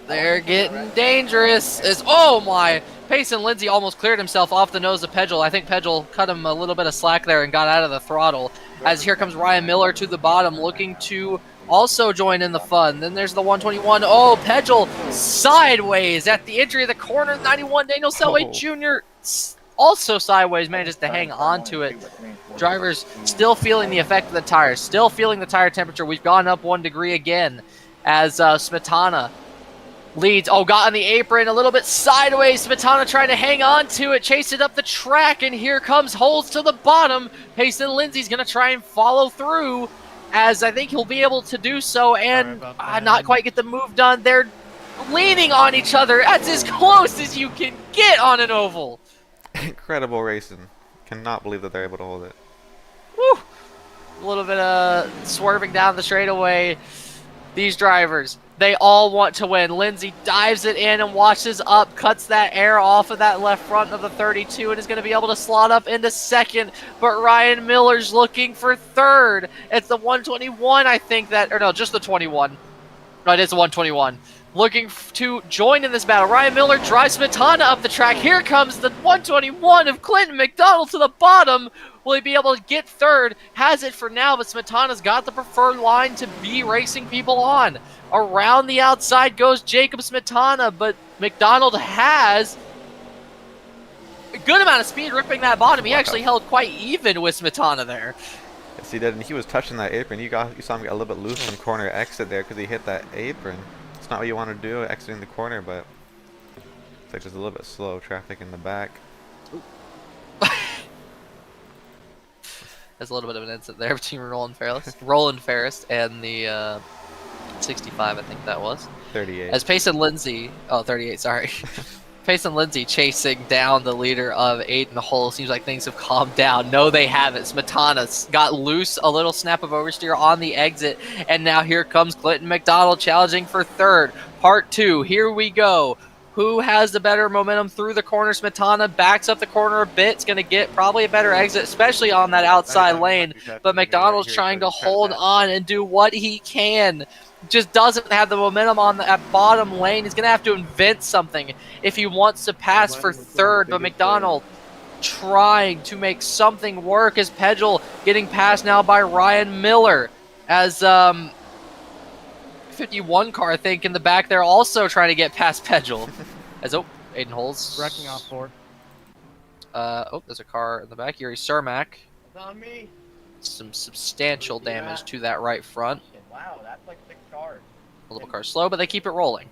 They're getting dangerous. Oh my! Payson Lindsay almost cleared himself off the nose of Pedrell. I think Pedrell cut him a little bit of slack there and got out of the throttle. As here comes Ryan Miller to the bottom, looking to also join in the fun. Then there's the 121. Oh, Pedrell sideways at the entry of the corner. 91 Daniel Selway Jr. also sideways, manages to hang on to it. Drivers still feeling the effect of the tires, still feeling the tire temperature. We've gone up 1 degree again as Smetana leads. Oh, got on the apron a little bit sideways. Smetana trying to hang on to it, chase it up the track, and here comes Holes to the bottom. Payson Lindsay's going to try and follow through, as I think he'll be able to do so and not quite get the move done. They're leaning on each other. That's as close as you can get on an oval. Incredible racing. Cannot believe that they're able to hold it. Woo! A little bit of swerving down the straightaway. These drivers, they all want to win. Lindsay dives it in and washes up, cuts that air off of that left front of the 32, and is going to be able to slot up into second. But Ryan Miller's looking for third. It's the 121, I think that, or no, just the 21. No, it is the 121. Looking to join in this battle. Ryan Miller drives Smetana up the track. Here comes the 121 of Clinton McDonald to the bottom. Will he be able to get third? Has it for now, but Smetana's got the preferred line to be racing people on. Around the outside goes Jacob Smetana, but McDonald has a good amount of speed ripping that bottom. He actually held quite even with Smetana there. Yes, he did, and he was touching that apron. You saw him get a little bit loose on corner exit there because he hit that apron. It's not what you want to do, exiting the corner, but it's like just a little bit slow traffic in the back. There's a little bit of an incident there between Roland Ferris and the 65, I think that was. 38. As Payson Lindsay, 38, sorry. Payson Lindsay chasing down the leader of Aiden Hole. Seems like things have calmed down. No, they haven't. Smetana got loose, a little snap of oversteer on the exit, and now here comes Clinton McDonald challenging for third. Part 2, here we go. who has the better momentum through the corner. Smetana backs up the corner a bit. It's going to get probably a better exit, especially on that outside lane. But McDonald's trying to hold on and do what he can. Just doesn't have the momentum on that bottom lane. He's going to have to invent something if he wants to pass for third. But McDonald trying to make something work as Pedal getting passed now by Ryan Miller. As 51 car, I think, in the back there also trying to get past Pedal. As, Aiden Holes. Wrecking off 4. There's a car in the back. Yuri Cermak. It's on me. Some substantial damage to that right front. Wow, that's like 6 cars. A little car slow, but they keep it rolling.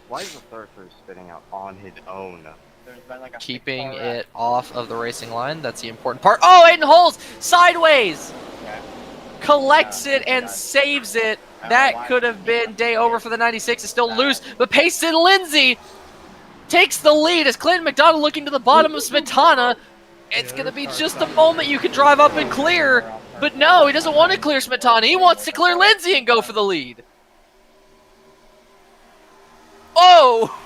Why is the third crew spinning out on his own? There's been like a Keeping 6-car wreck. it off of the racing line. That's the important part. Oh, Aiden Holes! Sideways! Okay. Collects it and saves it. That could have been day over for the 96. It's still loose, but Payson Lindsay takes the lead as Clinton McDonald looking to the bottom of Smetana. It's going to be just a moment you can drive up and clear, but no, he doesn't want to clear Smetana. He wants to clear Lindsay and go for the lead. Oh!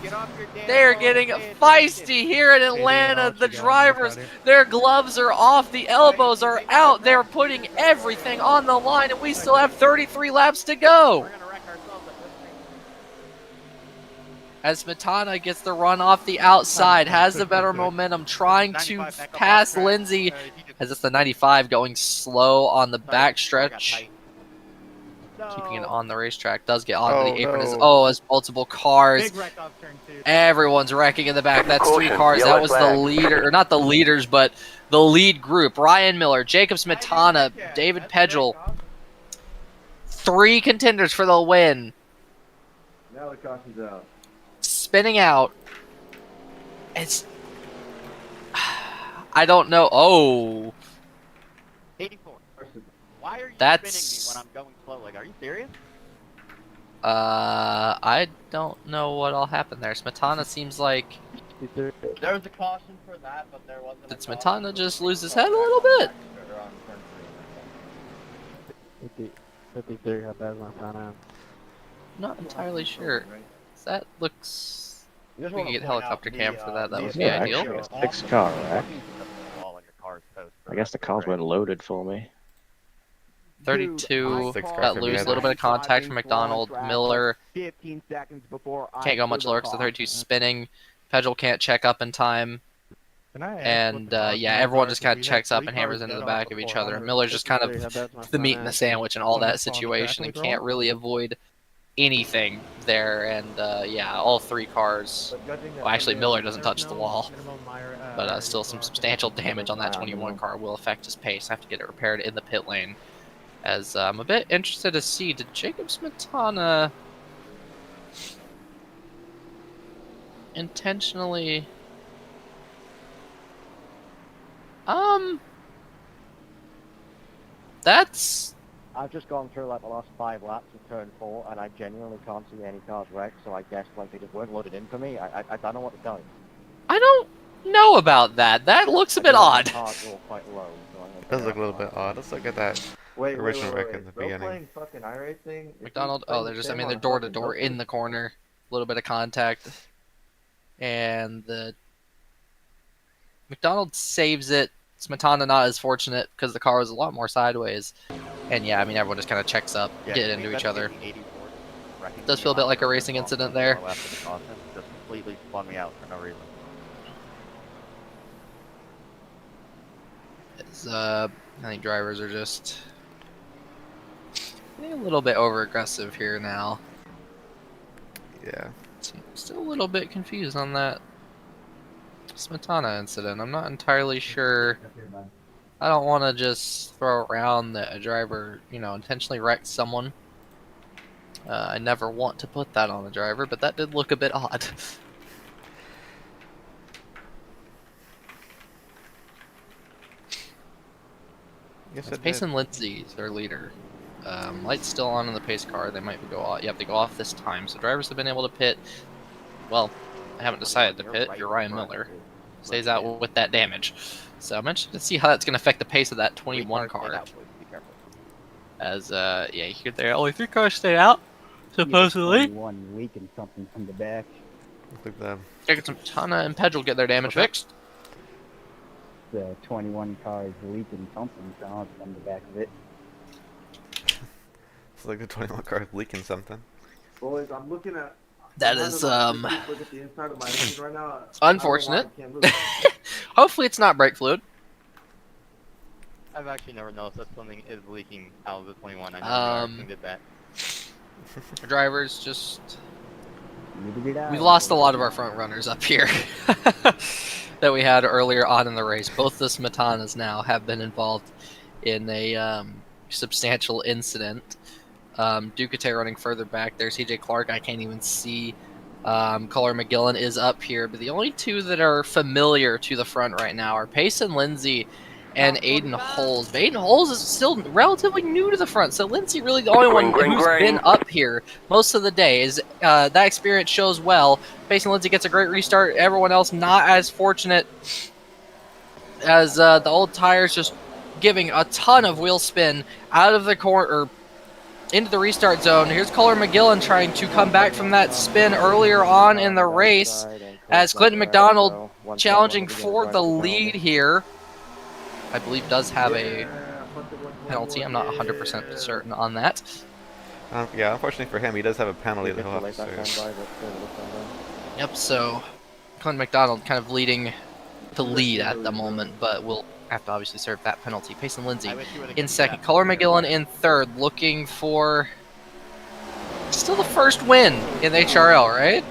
Get off your damn They're phone, getting pay feisty here in Atlanta. The drivers, their gloves are off, the elbows are out. They're putting everything on the line, and we still have 33 laps to go. We're gonna wreck ourselves at this rate. As Smetana gets the run off the outside, has the better momentum, trying to pass Lindsay. As it's the 95 going slow on the backstretch. Keeping it on the racetrack, does get onto the apron. As multiple cars. Big wreck off turn 2. Everyone's wrecking in the back. That's 3 cars. That was the leader, or not the leaders, but the lead group. Ryan Miller, Jacob Smetana, David Pedal. 3 contenders for the win. Now the caution's out. Spinning out. It's... I don't know. Oh. 84. Why are you That's- spinning me when I'm going slow? Like, are you serious? I don't know what all happened there. Smetana seems like... There was a caution for that, but there wasn't. Did Smetana just lose his head a little bit? 53, how bad is my front Not entirely sure. That looks... Just We wanna could get point helicopter out cam the, for that. That would be yeah, ideal. actually, a 6 car wreck. Wall on your car's toast. I guess the cars went loaded for me. 32 Six cars got for loose. me. A little bit of contact from McDonald. Miller 15 seconds before can't go much lower because the 32 is spinning. Pedal can't check up in time. And everyone just kind of checks up and hammers into the back of each other. Miller's just kind of the meat in the sandwich in all that situation and can't really avoid anything there. And all 3 cars. Well, actually, Miller doesn't touch the wall, but still some substantial damage on that 21 car will affect his pace. I have to get it repaired in the pit lane. As I'm a bit interested to see, did Jacob Smetana intentionally... That's... I've just gone through like the last 5 laps of turn 4, and I genuinely can't see any cars wrecked, so I guess like they just weren't loaded in for me. I don't know what to tell you. I don't know about that. That looks a bit odd. Cars were all quite low, so I'm gonna It does look a little bit odd. Let's look at that. Original wreck in the Bro beginning. playing fucking iRacing. If McDonald, he's playing they're just, the same they're on door to fucking door in the corner. A little bit of contact. And the McDonald saves it. Smetana not as fortunate because the car was a lot more sideways. And everyone just kind of checks up, get into each other. Does feel a bit like a racing incident there. Just completely spun me out for no reason. I think drivers are just getting a little bit over aggressive here now. Yeah. Still a little bit confused on that Smetana incident. I'm not entirely sure. I don't want to just throw around that a driver, intentionally wrecked someone. I never want to put that on a driver, but that did look a bit odd. Yes, It's it Pace did. and Lindsay, their leader. Light's still on in the pace car. They might go off. Yep, they go off this time. So drivers have been able to pit. Well, I haven't decided to pit. You're Ryan Miller. Stays out with that damage. So I'm interested to see how that's going to affect the pace of that 21 car. As, you hear there, only 3 cars stay out. Supposedly. One leaking something from the back. Looks like the Taking some Tana and Pedro get their damage fixed. The 21 car is leaking something from the back of it. It's like the 21 car is leaking something. Boys, I'm looking at. That is Look at the inside of my engine right now. unfortunate. I don't know why I can't look. Hopefully it's not brake fluid. I've actually never noticed that something is leaking out of the 21. I never did that. Drivers just... We We lost a lot of our front runners up here that we had earlier on in the race. Both the Smetanas now have been involved in a substantial incident. Ducati running further back there. CJ Clark, I can't even see. Color McGillen is up here, but the only two that are familiar to the front right now are Payson Lindsay and Aiden Holes. But Aiden Holes is still relatively new to the front, so Lindsay really the only one who's been up here most of the day. Is that experience shows well. Payson Lindsay gets a great restart. Everyone else not as fortunate, as the old tires just giving a ton of wheel spin out of the corner into the restart zone. Here's Color McGillen trying to come back from that spin earlier on in the race, as Clinton McDonald challenging for the lead here. I believe does have a penalty. I'm not 100% certain on that. Yeah, unfortunately for him, he does have a penalty that he'll have to serve. Yep, so Clinton McDonald kind of leading the lead at the moment, but will have to obviously serve that penalty. Payson Lindsay in second. Color McGillen in third, looking for still the first win in the HRL, right?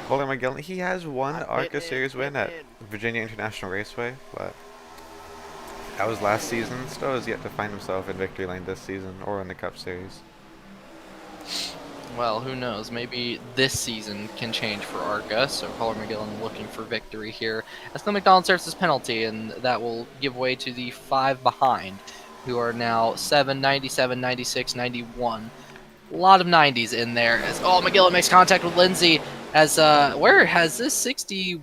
Colin McGillen, he has one ARCA Series win at Virginia International Raceway, but that was last season. Still has yet to find himself in victory lane this season or in the Cup Series. Well, who knows? Maybe this season can change for ARCA, so Color McGillen looking for victory here. As Clint McDonald serves his penalty, and that will give way to the 5 behind, who are now 7, 97, 96, 91. A lot of 90s in there. As McGillen makes contact with Lindsay, as where has this 63?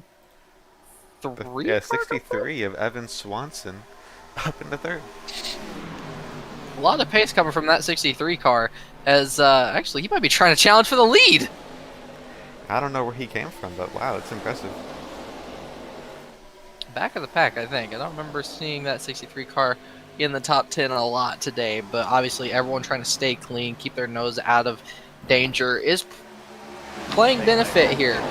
Yeah, 63 of Evan Swanson up in the third. A lot of pace coming from that 63 car, as actually he might be trying to challenge for the lead. I don't know where he came from, but wow, it's impressive. Back of the pack, I think. I don't remember seeing that 63 car in the top 10 a lot today, but obviously everyone trying to stay clean, keep their nose out of danger is playing benefit here.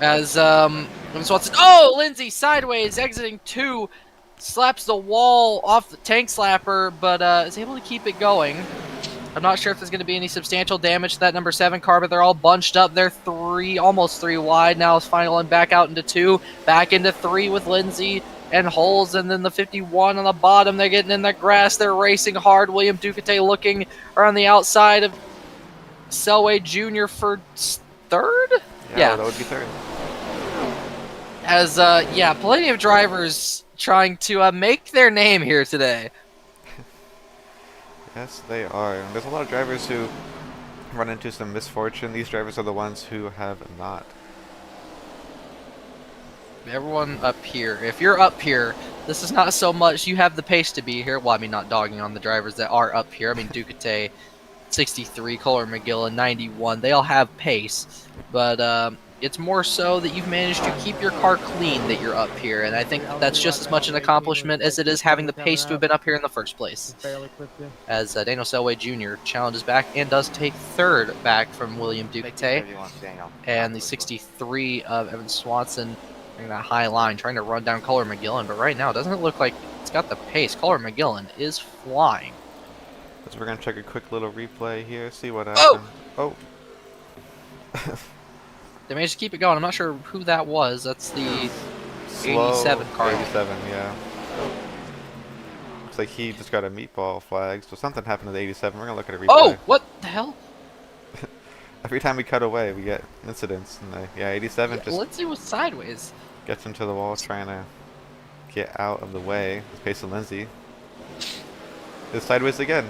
As Swanson, Lindsay sideways exiting 2, slaps the wall off the tank slapper, but is able to keep it going. I'm not sure if there's going to be any substantial damage to that number 7 car, but they're all bunched up. They're almost 3 wide. Now it's finaling back out into 2, back into 3 with Lindsay and Holes, and then the 51 on the bottom. They're getting in the grass. They're racing hard. William Ducati looking around the outside of Selway Jr. for third? Yeah, that would be third. As, plenty of drivers trying to make their name here today. Yes, they are. And there's a lot of drivers who run into some misfortune. These drivers are the ones who have not. Everyone up here. If you're up here, this is not so much you have the pace to be here. Well, I mean, not dogging on the drivers that are up here. I mean, Ducati, 63, Color McGillen, 91. They all have pace. But it's more so that you've managed to keep your car clean that you're up here. And I think that's just as much an accomplishment as it is having the pace to have been up here in the first place. As Daniel Selway Jr. challenges back and does take third back from William Ducati. And the 63 of Evan Swanson in that high line trying to run down Color McGillen. But right now, it doesn't look like it's got the pace. Color McGillen is flying. So we're going to check a quick little replay here, see what happened. Oh! They managed to keep it going. I'm not sure who that was. That's the Slow 87 car. 87, yeah. Looks like he just got a meatball flag, so something happened to the 87. We're going to look at a replay. Oh! What the hell? Every time we cut away, we get incidents. And 87 just Lindsay was sideways. gets into the wall trying to get out of the way. It's Payson Lindsay. It's sideways again.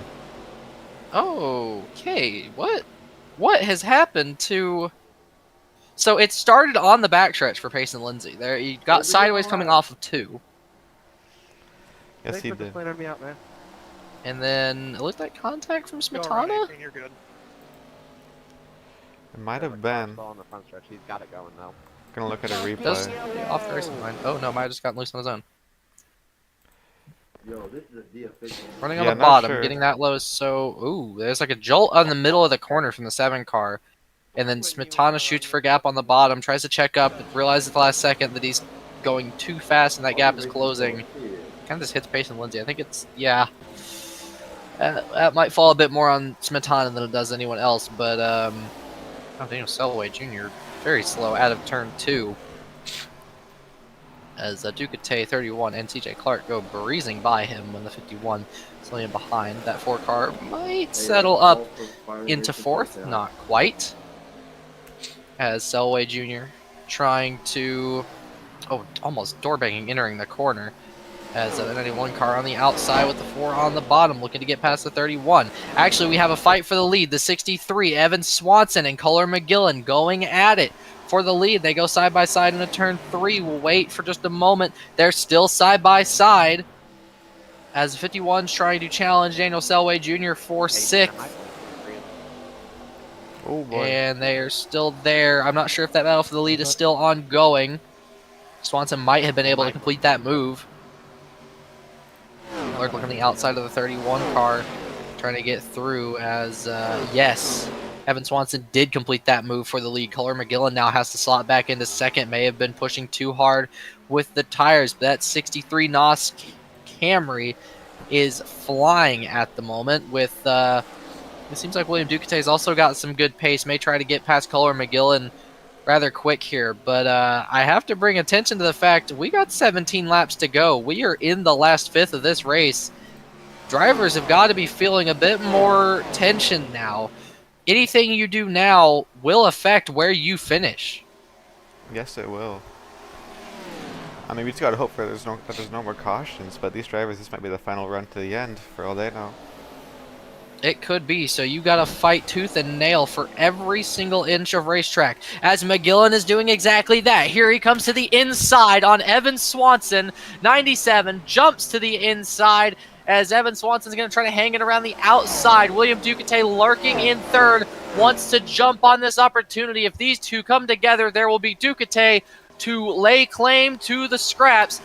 Okay, what has happened to... So it started on the backstretch for Payson Lindsay. There, he got sideways coming off of 2. Yes, he did. Me out, man. And then it looked like contact from Smetana? You're good. It might have been. Still on the front stretch. He's got it going though. Gonna look at a Just replay. off the racing line. Oh no, might have just gotten loose on his own. Yo, this is a D official. Running on Yeah, the not bottom, sure. getting that low is so... Ooh, there's like a jolt on the middle of the corner from the 7 car. And then Smetana shoots for a gap on the bottom, tries to check up, realizes at the last second that he's going too fast and that gap is closing. Kind of just hits Pace and Lindsay. I think it's... Yeah. That might fall a bit more on Smetana than it does anyone else, but... Oh, Daniel Selway Jr. very slow out of turn 2. As Ducati 31 and CJ Clark go breezing by him when the 51 is laying behind. That 4 car might settle up into 4th, not quite. As Selway Jr. trying to, almost door banging, entering the corner. As the 91 car on the outside with the 4 on the bottom, looking to get past the 31. Actually, we have a fight for the lead. The 63, Evan Swanson and Kohler McGillen going at it for the lead. They go side by side into turn 3. We'll wait for just a moment. They're still side by side as 51's trying to challenge Daniel Selway Jr. for 6th. Oh boy. And they are still there. I'm not sure if that battle for the lead is still ongoing. Swanson might have been able to complete that move. Clark looking on the outside of the 31 car, trying to get through as, yes, Evan Swanson did complete that move for the lead. Kohler McGillen now has to slot back into 2nd. May have been pushing too hard with the tires. But that 63 NOS Camry is flying at the moment with, it seems like William Ducate's also got some good pace. May try to get past Kohler McGillen rather quick here. But I have to bring attention to the fact we got 17 laps to go. We are in the last 5th of this race. Drivers have got to be feeling a bit more tension now. Anything you do now will affect where you finish. Yes, it will. I mean, we just gotta hope that there's no more cautions, but these drivers, this might be the final run to the end, for all they know. It could be, so you gotta fight tooth and nail for every single inch of racetrack. As McGillen is doing exactly that. Here he comes to the inside on Evan Swanson. 97 jumps to the inside as Evan Swanson's going to try to hang it around the outside. William Ducati lurking in 3rd, wants to jump on this opportunity. If these two come together, there will be Ducati to lay claim to the scraps.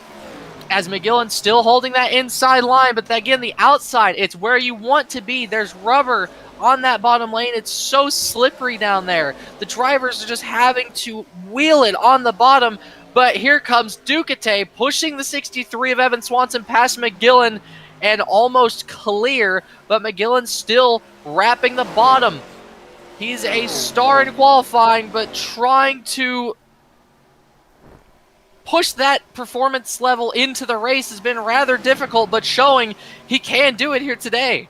As McGillen still holding that inside line, but again, the outside, it's where you want to be. There's rubber on that bottom lane. It's so slippery down there. The drivers are just having to wheel it on the bottom. But here comes Ducati pushing the 63 of Evan Swanson past McGillen and almost clear, but McGillen still wrapping the bottom. He's a star in qualifying, but trying to push that performance level into the race has been rather difficult, but showing he can do it here today.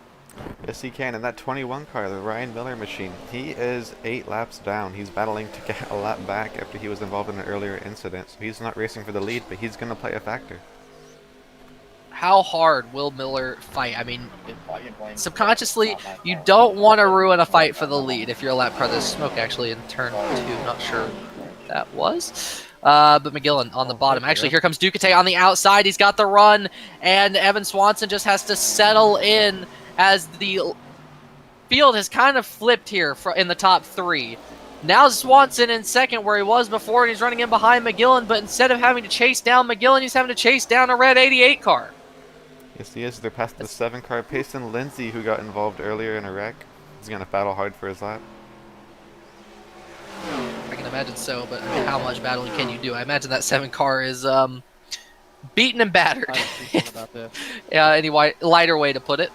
Yes, he can. And that 21 car, the Ryan Miller machine, he is 8 laps down. He's battling to get a lap back after he was involved in an earlier incident. So he's not racing for the lead, but he's going to play a factor. How hard will Miller fight? I mean, subconsciously, you don't want to ruin a fight for the lead if you're a lap car. There's smoke actually in turn 2. Not sure what that was. But McGillen on the bottom. Actually, here comes Ducati on the outside. He's got the run, and Evan Swanson just has to settle in as the field has kind of flipped here in the top 3. Now Swanson in 2nd where he was before, and he's running in behind McGillen, but instead of having to chase down McGillen, he's having to chase down a red 88 car. Yes, he is. They're past the 7 car. Payson Lindsay, who got involved earlier in a wreck, is going to battle hard for his lap. I can imagine so, but I mean, how much battling can you do? I imagine that 7 car is beaten and battered. Any lighter way to put it.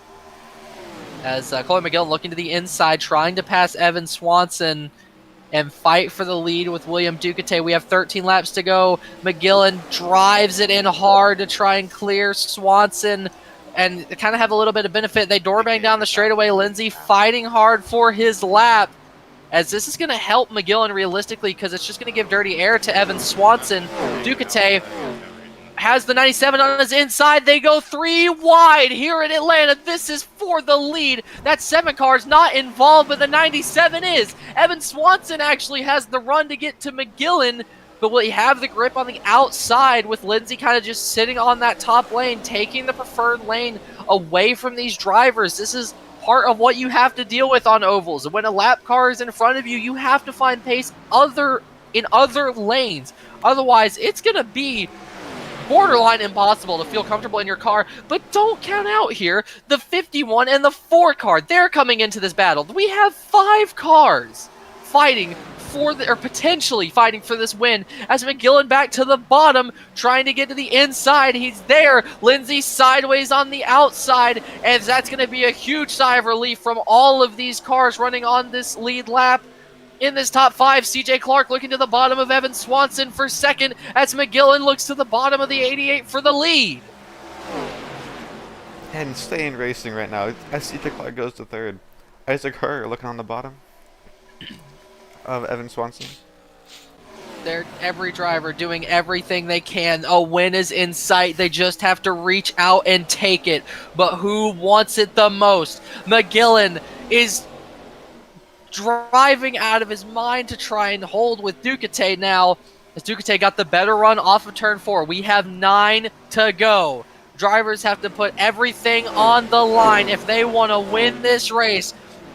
As Kohler McGillen looking to the inside, trying to pass Evan Swanson and fight for the lead with William Ducati. We have 13 laps to go. McGillen drives it in hard to try and clear Swanson and kind of have a little bit of benefit. They door bang down the straightaway. Lindsay fighting hard for his lap, as this is going to help McGillen realistically because it's just going to give dirty air to Evan Swanson. Ducati has the 97 on his inside. They go 3 wide here in Atlanta. This is for the lead. That 7 car is not involved, but the 97 is. Evan Swanson actually has the run to get to McGillen, but will he have the grip on the outside with Lindsay kind of just sitting on that top lane, taking the preferred lane away from these drivers? This is part of what you have to deal with on ovals. When a lap car is in front of you, you have to find pace in other lanes. Otherwise, it's going to be borderline impossible to feel comfortable in your car. But don't count out here the 51 and the 4 car. They're coming into this battle. We have 5 cars fighting or potentially fighting for this win, as McGillen back to the bottom, trying to get to the inside. He's there. Lindsay sideways on the outside, and that's going to be a huge sigh of relief from all of these cars running on this lead lap. In this top 5, CJ Clark looking to the bottom of Evan Swanson for second, as McGillen looks to the bottom of the 88 for the lead. And staying racing right now, as CJ Clark goes to third. Isaac Herr looking on the bottom of Evan Swanson. They're every driver doing everything they can. A win is in sight. They just have to reach out and take it. But who wants it the most? McGillen is driving out of his mind to try and hold with Ducati now, as Ducati got the better run off of turn 4. We have 9 to go. Drivers have to put everything on the line if they want to win this race.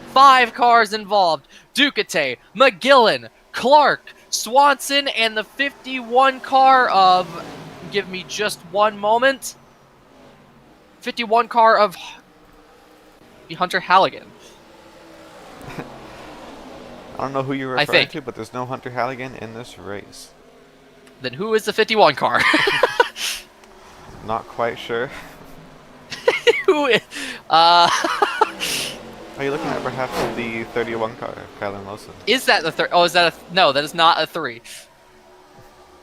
5 cars involved. Ducati, McGillen, Clark, Swanson, and the 51 car of... Give me just one moment. 51 car of Hunter Halligan. I don't know who you're referring to, but there's no Hunter Halligan in this race. Then who is the 51 car? Not quite sure. Who is... Are you looking at perhaps the 31 car, Kylan Wilson? Is that the third? Oh, is that a... No, that is not a 3.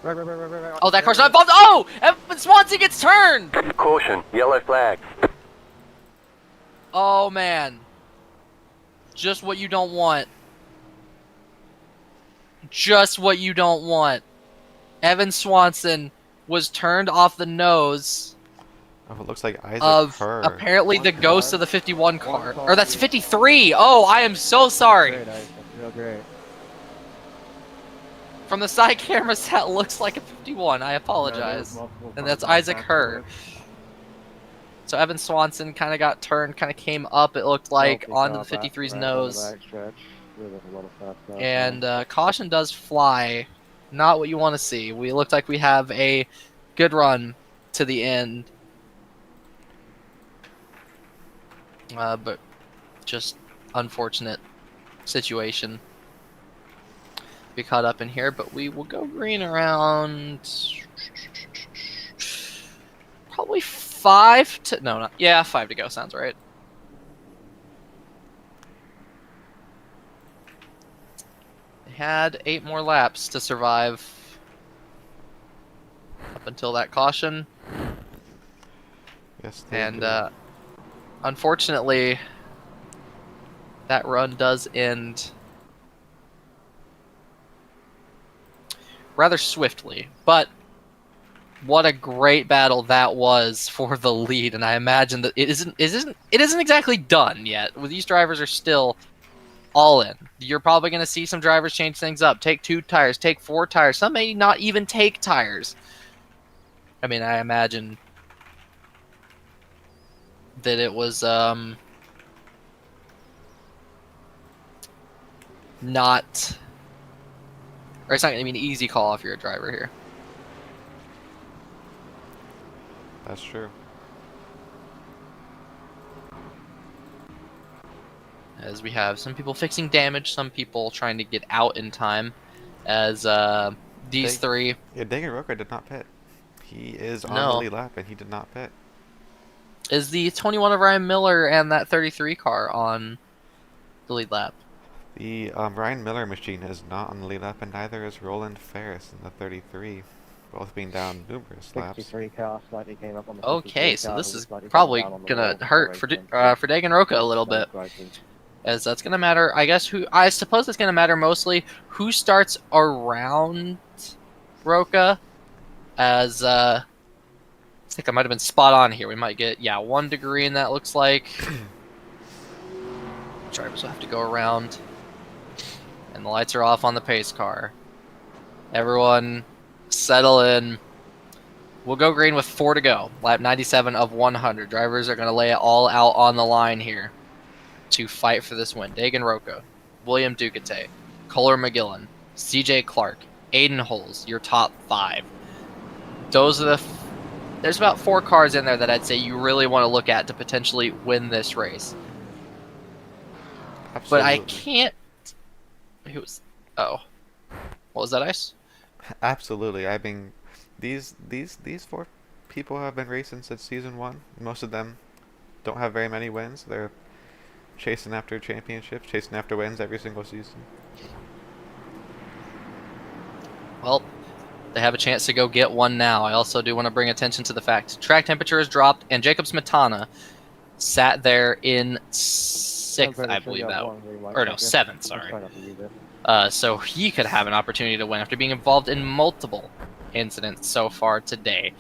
Right. Oh, that car's not involved. Oh! Evan Swanson gets turned! Caution, yellow flag. Oh, man. Just what you don't want. Just what you don't want. Evan Swanson was turned off the nose Oh, it looks like Isaac of Herr. apparently the ghost of the 51 car. Or that's 53! Oh, I am so sorry. Great, Isaac. Real great. From the side cameras, that looks like a 51. I apologize. And that's Isaac Herr. So Evan Swanson kind of got turned, kind of came up, it looked like, onto the 53's nose. And caution does fly. Not what you want to see. We looked like we have a good run to the end. But just unfortunate situation. Be caught up in here, but we will go green around probably 5 to... No, not... Yeah, 5 to go. Sounds right. They had 8 more laps to survive up until that caution. Yes, And unfortunately, that run does end rather swiftly. But what a great battle that was for the lead, and I imagine that it isn't exactly done yet. These drivers are still all in. You're probably going to see some drivers change things up. Take 2 tires, take 4 tires. Some may not even take tires. I mean, I imagine that it was not, or it's not going to be an easy call if you're a driver here. that's true. As we have some people fixing damage, some people trying to get out in time, as these 3. Yeah, Dagan Roca did not pit. He is on the lead lap, and he did not pit. Is the 21 of Ryan Miller and that 33 car on the lead lap? The Ryan Miller machine is not on the lead lap, and neither is Roland Ferris in the 33, both being down numerous laps. 63 car slightly came up on the Okay, so this is probably gonna hurt for Dagan Roca a little bit, as that's gonna matter. I suppose it's gonna matter mostly who starts around Roca, as I think I might have been spot on here. We might get 1 degree, and that looks like drivers will have to go around, and the lights are off on the pace car. Everyone settle in. We'll go green with 4 to go. Lap 97 of 100. Drivers are going to lay it all out on the line here. to fight for this win. Dagan Rocca, William Ducate, Kohler McGillen, CJ Clark, Aiden Holes, your top 5. Those are there's about 4 cars in there that I'd say you really want to look at to potentially win this race. Absolutely. But I can't. Oh, what was that, Ice? Absolutely. I mean, these 4 people have been racing since season 1. Most of them don't have very many wins. They're chasing after championships, chasing after wins every single season. Well, they have a chance to go get one now. I also do want to bring attention to the fact track temperature has dropped, and Jacob Smetana sat there in 6th, I believe that was. Or no, 7th, sorry. So he could have an opportunity to win after being involved in multiple incidents so far today.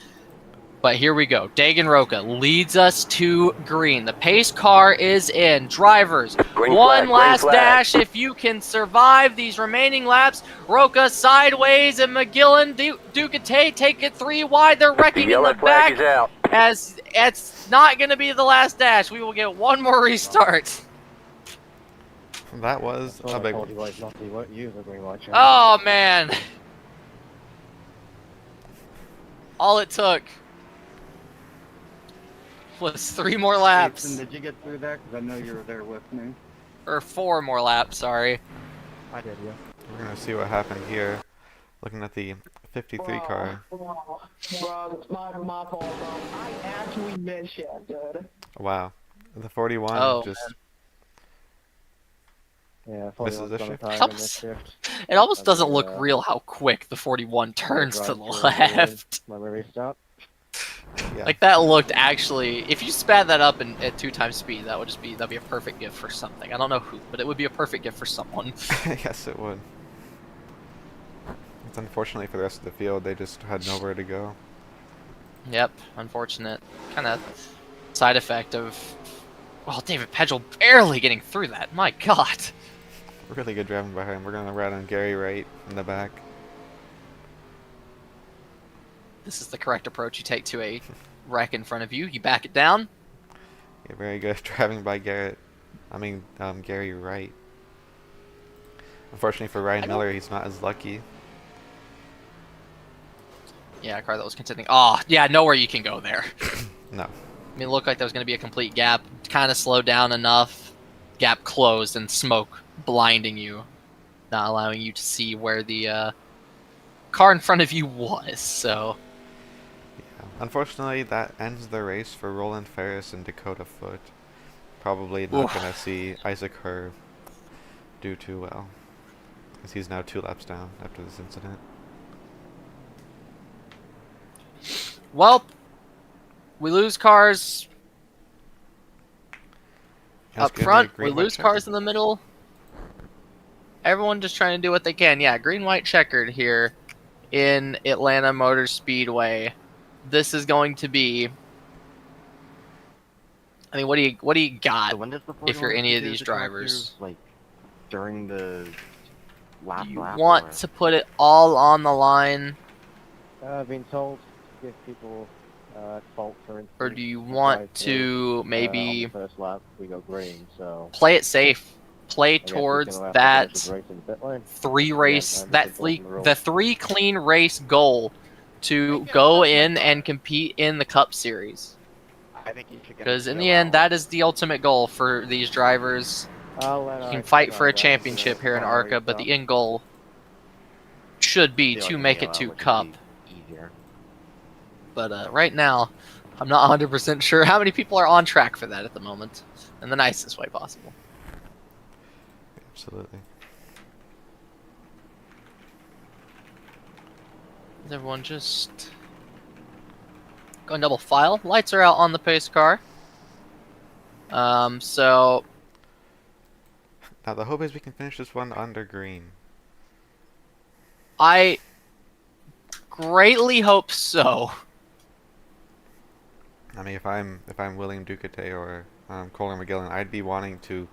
But here we go. Dagan Rocca leads us to green. The pace car is in. Drivers, one last dash if you can survive these remaining laps. Rocca sideways and McGillen, Ducate take it 3 wide. They're wrecking in the back. As it's not going to be the last dash. We will get one more restart. That was a big one. Oh, man. All it took was 3 more laps. Jason, did you get through that? Because I know you were there with me. Or 4 more laps, sorry. I did, yeah. We're going to see what happened here. Looking at the 53 car. Bro, it's my fault, bro. I actually missed you, dude. Wow. The 41 just... Yeah, misses the shift. It almost doesn't look real how quick the 41 turns to the left. Yeah. Like that looked actually, if you spat that up at 2 times speed, that'd be a perfect gift for something. I don't know who, but it would be a perfect gift for someone. Yes, it would. It's unfortunately for the rest of the field, they just had nowhere to go. Yep, unfortunate kind of side effect of, well, David Pedgel barely getting through that. My God. Really good driving by him. We're going to ride on Gary Wright in the back. This is the correct approach you take to a wreck in front of you. You back it down. Yeah, very good driving by Gary Wright. Unfortunately for Ryan Miller, he's not as lucky. Yeah, a car that was contending. Oh, yeah, nowhere you can go there. No. I mean, it looked like there was going to be a complete gap. Kind of slowed down enough. Gap closed and smoke blinding you. Not allowing you to see where the car in front of you was, so... Yeah. Unfortunately, that ends the race for Roland Ferris and Dakota Foote. Probably not going to see Isaac Herr do too well, as he's now 2 laps down after this incident. Well, we lose cars up front, we lose cars in the middle. Everyone just trying to do what they can. Yeah, green, white, checkered here in Atlanta Motor Speedway. This is going to be... I mean, what do you got if you're any of these drivers? Like, during the lap Do you want to put it all on the line? I've been told to give people fault for instance. Or do you want to maybe on the first lap we go green, so play it safe? Play towards that the 3 clean race goal to go in and compete in the Cup Series. I think you should get Because in the end, that is the ultimate goal for these drivers. You can fight for a championship here in ARCA, but the end goal should be to make it to Cup. But right now, I'm not 100% sure how many people are on track for that at the moment, in the nicest way possible. Absolutely. Is everyone just going double file? Lights are out on the pace car. So Now the hope is we can finish this one under green. I greatly hope so. I mean, if I'm William Ducate or Kohler McGillen, I'd be wanting to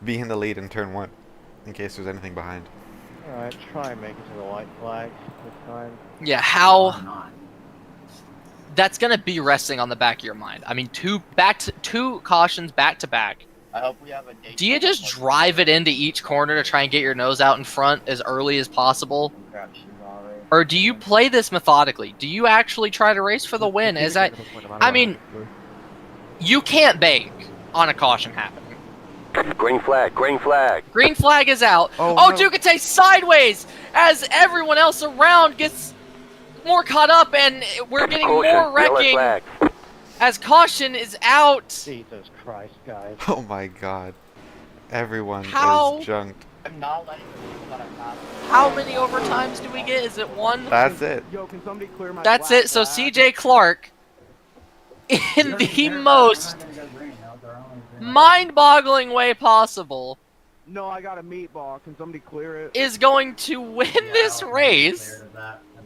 be in the lead in turn 1 in case there's anything behind. Alright, try and make it to the white flag this time. Yeah, how... That's going to be resting on the back of your mind. I mean, two cautions back to back I hope we have a date. Do you just drive it into each corner to try and get your nose out in front as early as possible? Or do you play this methodically? Do you actually try to race for the win? I mean, you can't bake on a caution happening. Green flag, green flag. Green flag is out. Oh, Oh, no. Ducate sideways as everyone else around gets more caught up and we're getting Caution, more yellow wrecking flag. as caution is out. Jesus Christ, guys. Oh my god. Everyone How? is junked. I'm not letting the people that I'm passing. How many overtimes do we get? Is it one? That's it. Yo, can somebody clear my That's black it. So flag? CJ Clark, in the most mind-boggling way possible, No, I got a meatball. Can somebody clear it? is going to win this race.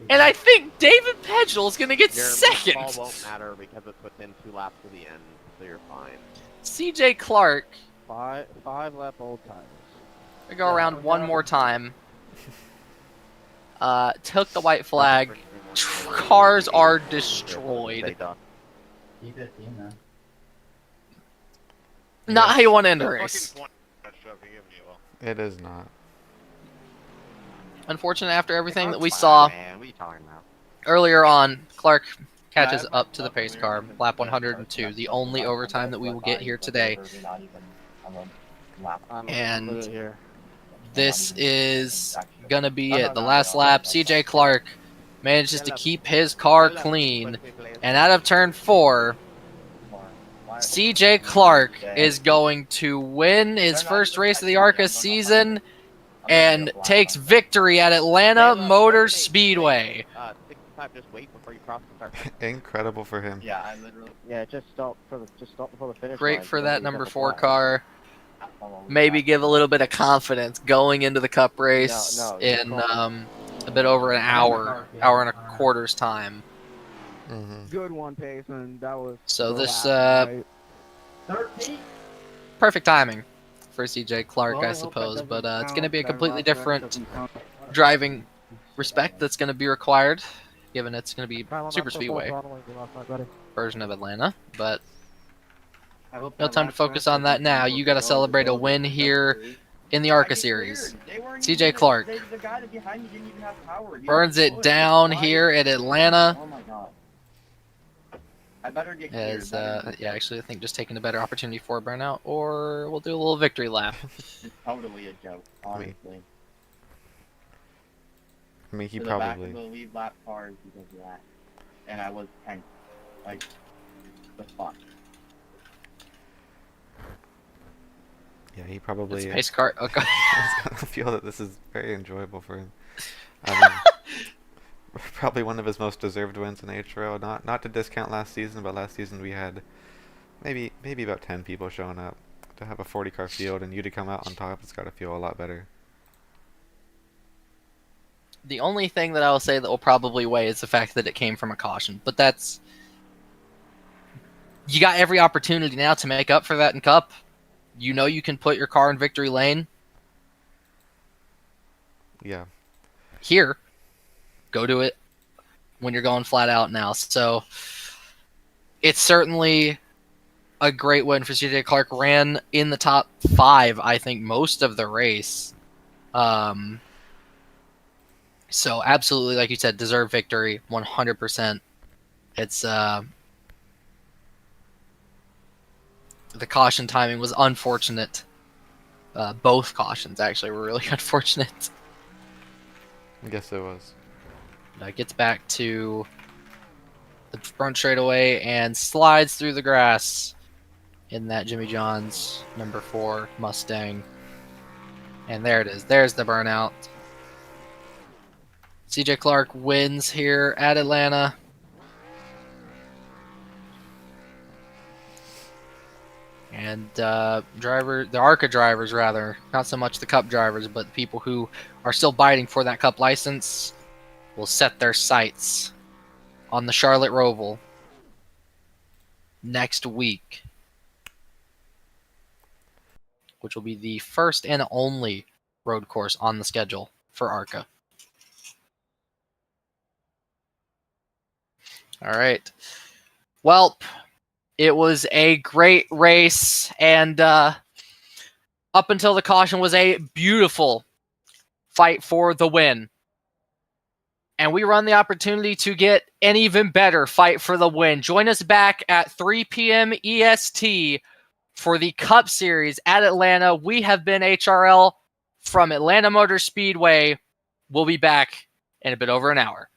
And I think David Pedgel is going to get Your second. ball won't matter because it's within 2 laps to the end, so you're fine. CJ Clark, Five lap old timers. we go around one more time. Took the white flag. Cars are destroyed. Keep it, you know. Not how you want to end a race. It is not. Unfortunate after everything that we saw Man, what are you talking about? earlier on, Clark catches up to the pace car, lap 102, the only overtime that we will get here today. And here. this is gonna be it. The last lap, CJ Clark manages to keep his car clean, and out of turn 4, CJ Clark is going to win his first race of the ARCA season and takes victory at Atlanta Motor Speedway. 65, just wait before you cross the start. Incredible for him. Yeah, I literally. Yeah, just stop before the finish Great line, for so that you number have a 4 flag. car. Maybe give a little bit of confidence going into the Cup race No, in a bit over an hour and a quarter's time. Good one, Payson. That was. So the this lap, right? perfect timing for CJ Clark, I suppose, but it's going to be a completely different driving respect that's going to be required, given it's going to be super speedway version of Atlanta. But no time to focus on that now. You got to celebrate a win here in the ARCA series. CJ Clark burns it down here at Atlanta. Oh my god. I better get As cleared. yeah, actually, I think just taking a better opportunity for a burnout, or we'll do a little victory lap. It's totally a joke, honestly. I mean, he To the back probably. of the lead lap cars because of that. And I was 10th. Like, the fuck. Yeah, he probably. It's pace car. Okay. I feel that this is very enjoyable for him. I mean, probably one of his most deserved wins in HRL. Not to discount last season, but last season we had maybe about 10 people showing up. To have a 40-car field and you to come out on top, it's got to feel a lot better. The only thing that I will say that will probably weigh is the fact that it came from a caution. But that's... You got every opportunity now to make up for that in Cup. You know you can put your car in victory lane. Yeah. Here. Go do it when you're going flat out now. So it's certainly a great win for CJ Clark. Ran in the top 5, I think, most of the race. So absolutely, like you said, deserved victory, 100%. It's the caution timing was unfortunate. Both cautions actually were really unfortunate. I guess it was. Gets back to the front straightaway and slides through the grass in that Jimmy John's number 4 Mustang. And there it is. There's the burnout. CJ Clark wins here at Atlanta. And the ARCA drivers, rather, not so much the Cup drivers, but the people who are still biting for that Cup license, will set their sights on the Charlotte Roval next week, which will be the first and only road course on the schedule for ARCA. All right. Well, it was a great race, and up until the caution was a beautiful fight for the win. And we run the opportunity to get an even better fight for the win. Join us back at 3 p.m. EST for the Cup Series at Atlanta. We have been HRL from Atlanta Motor Speedway. We'll be back in a bit over an hour.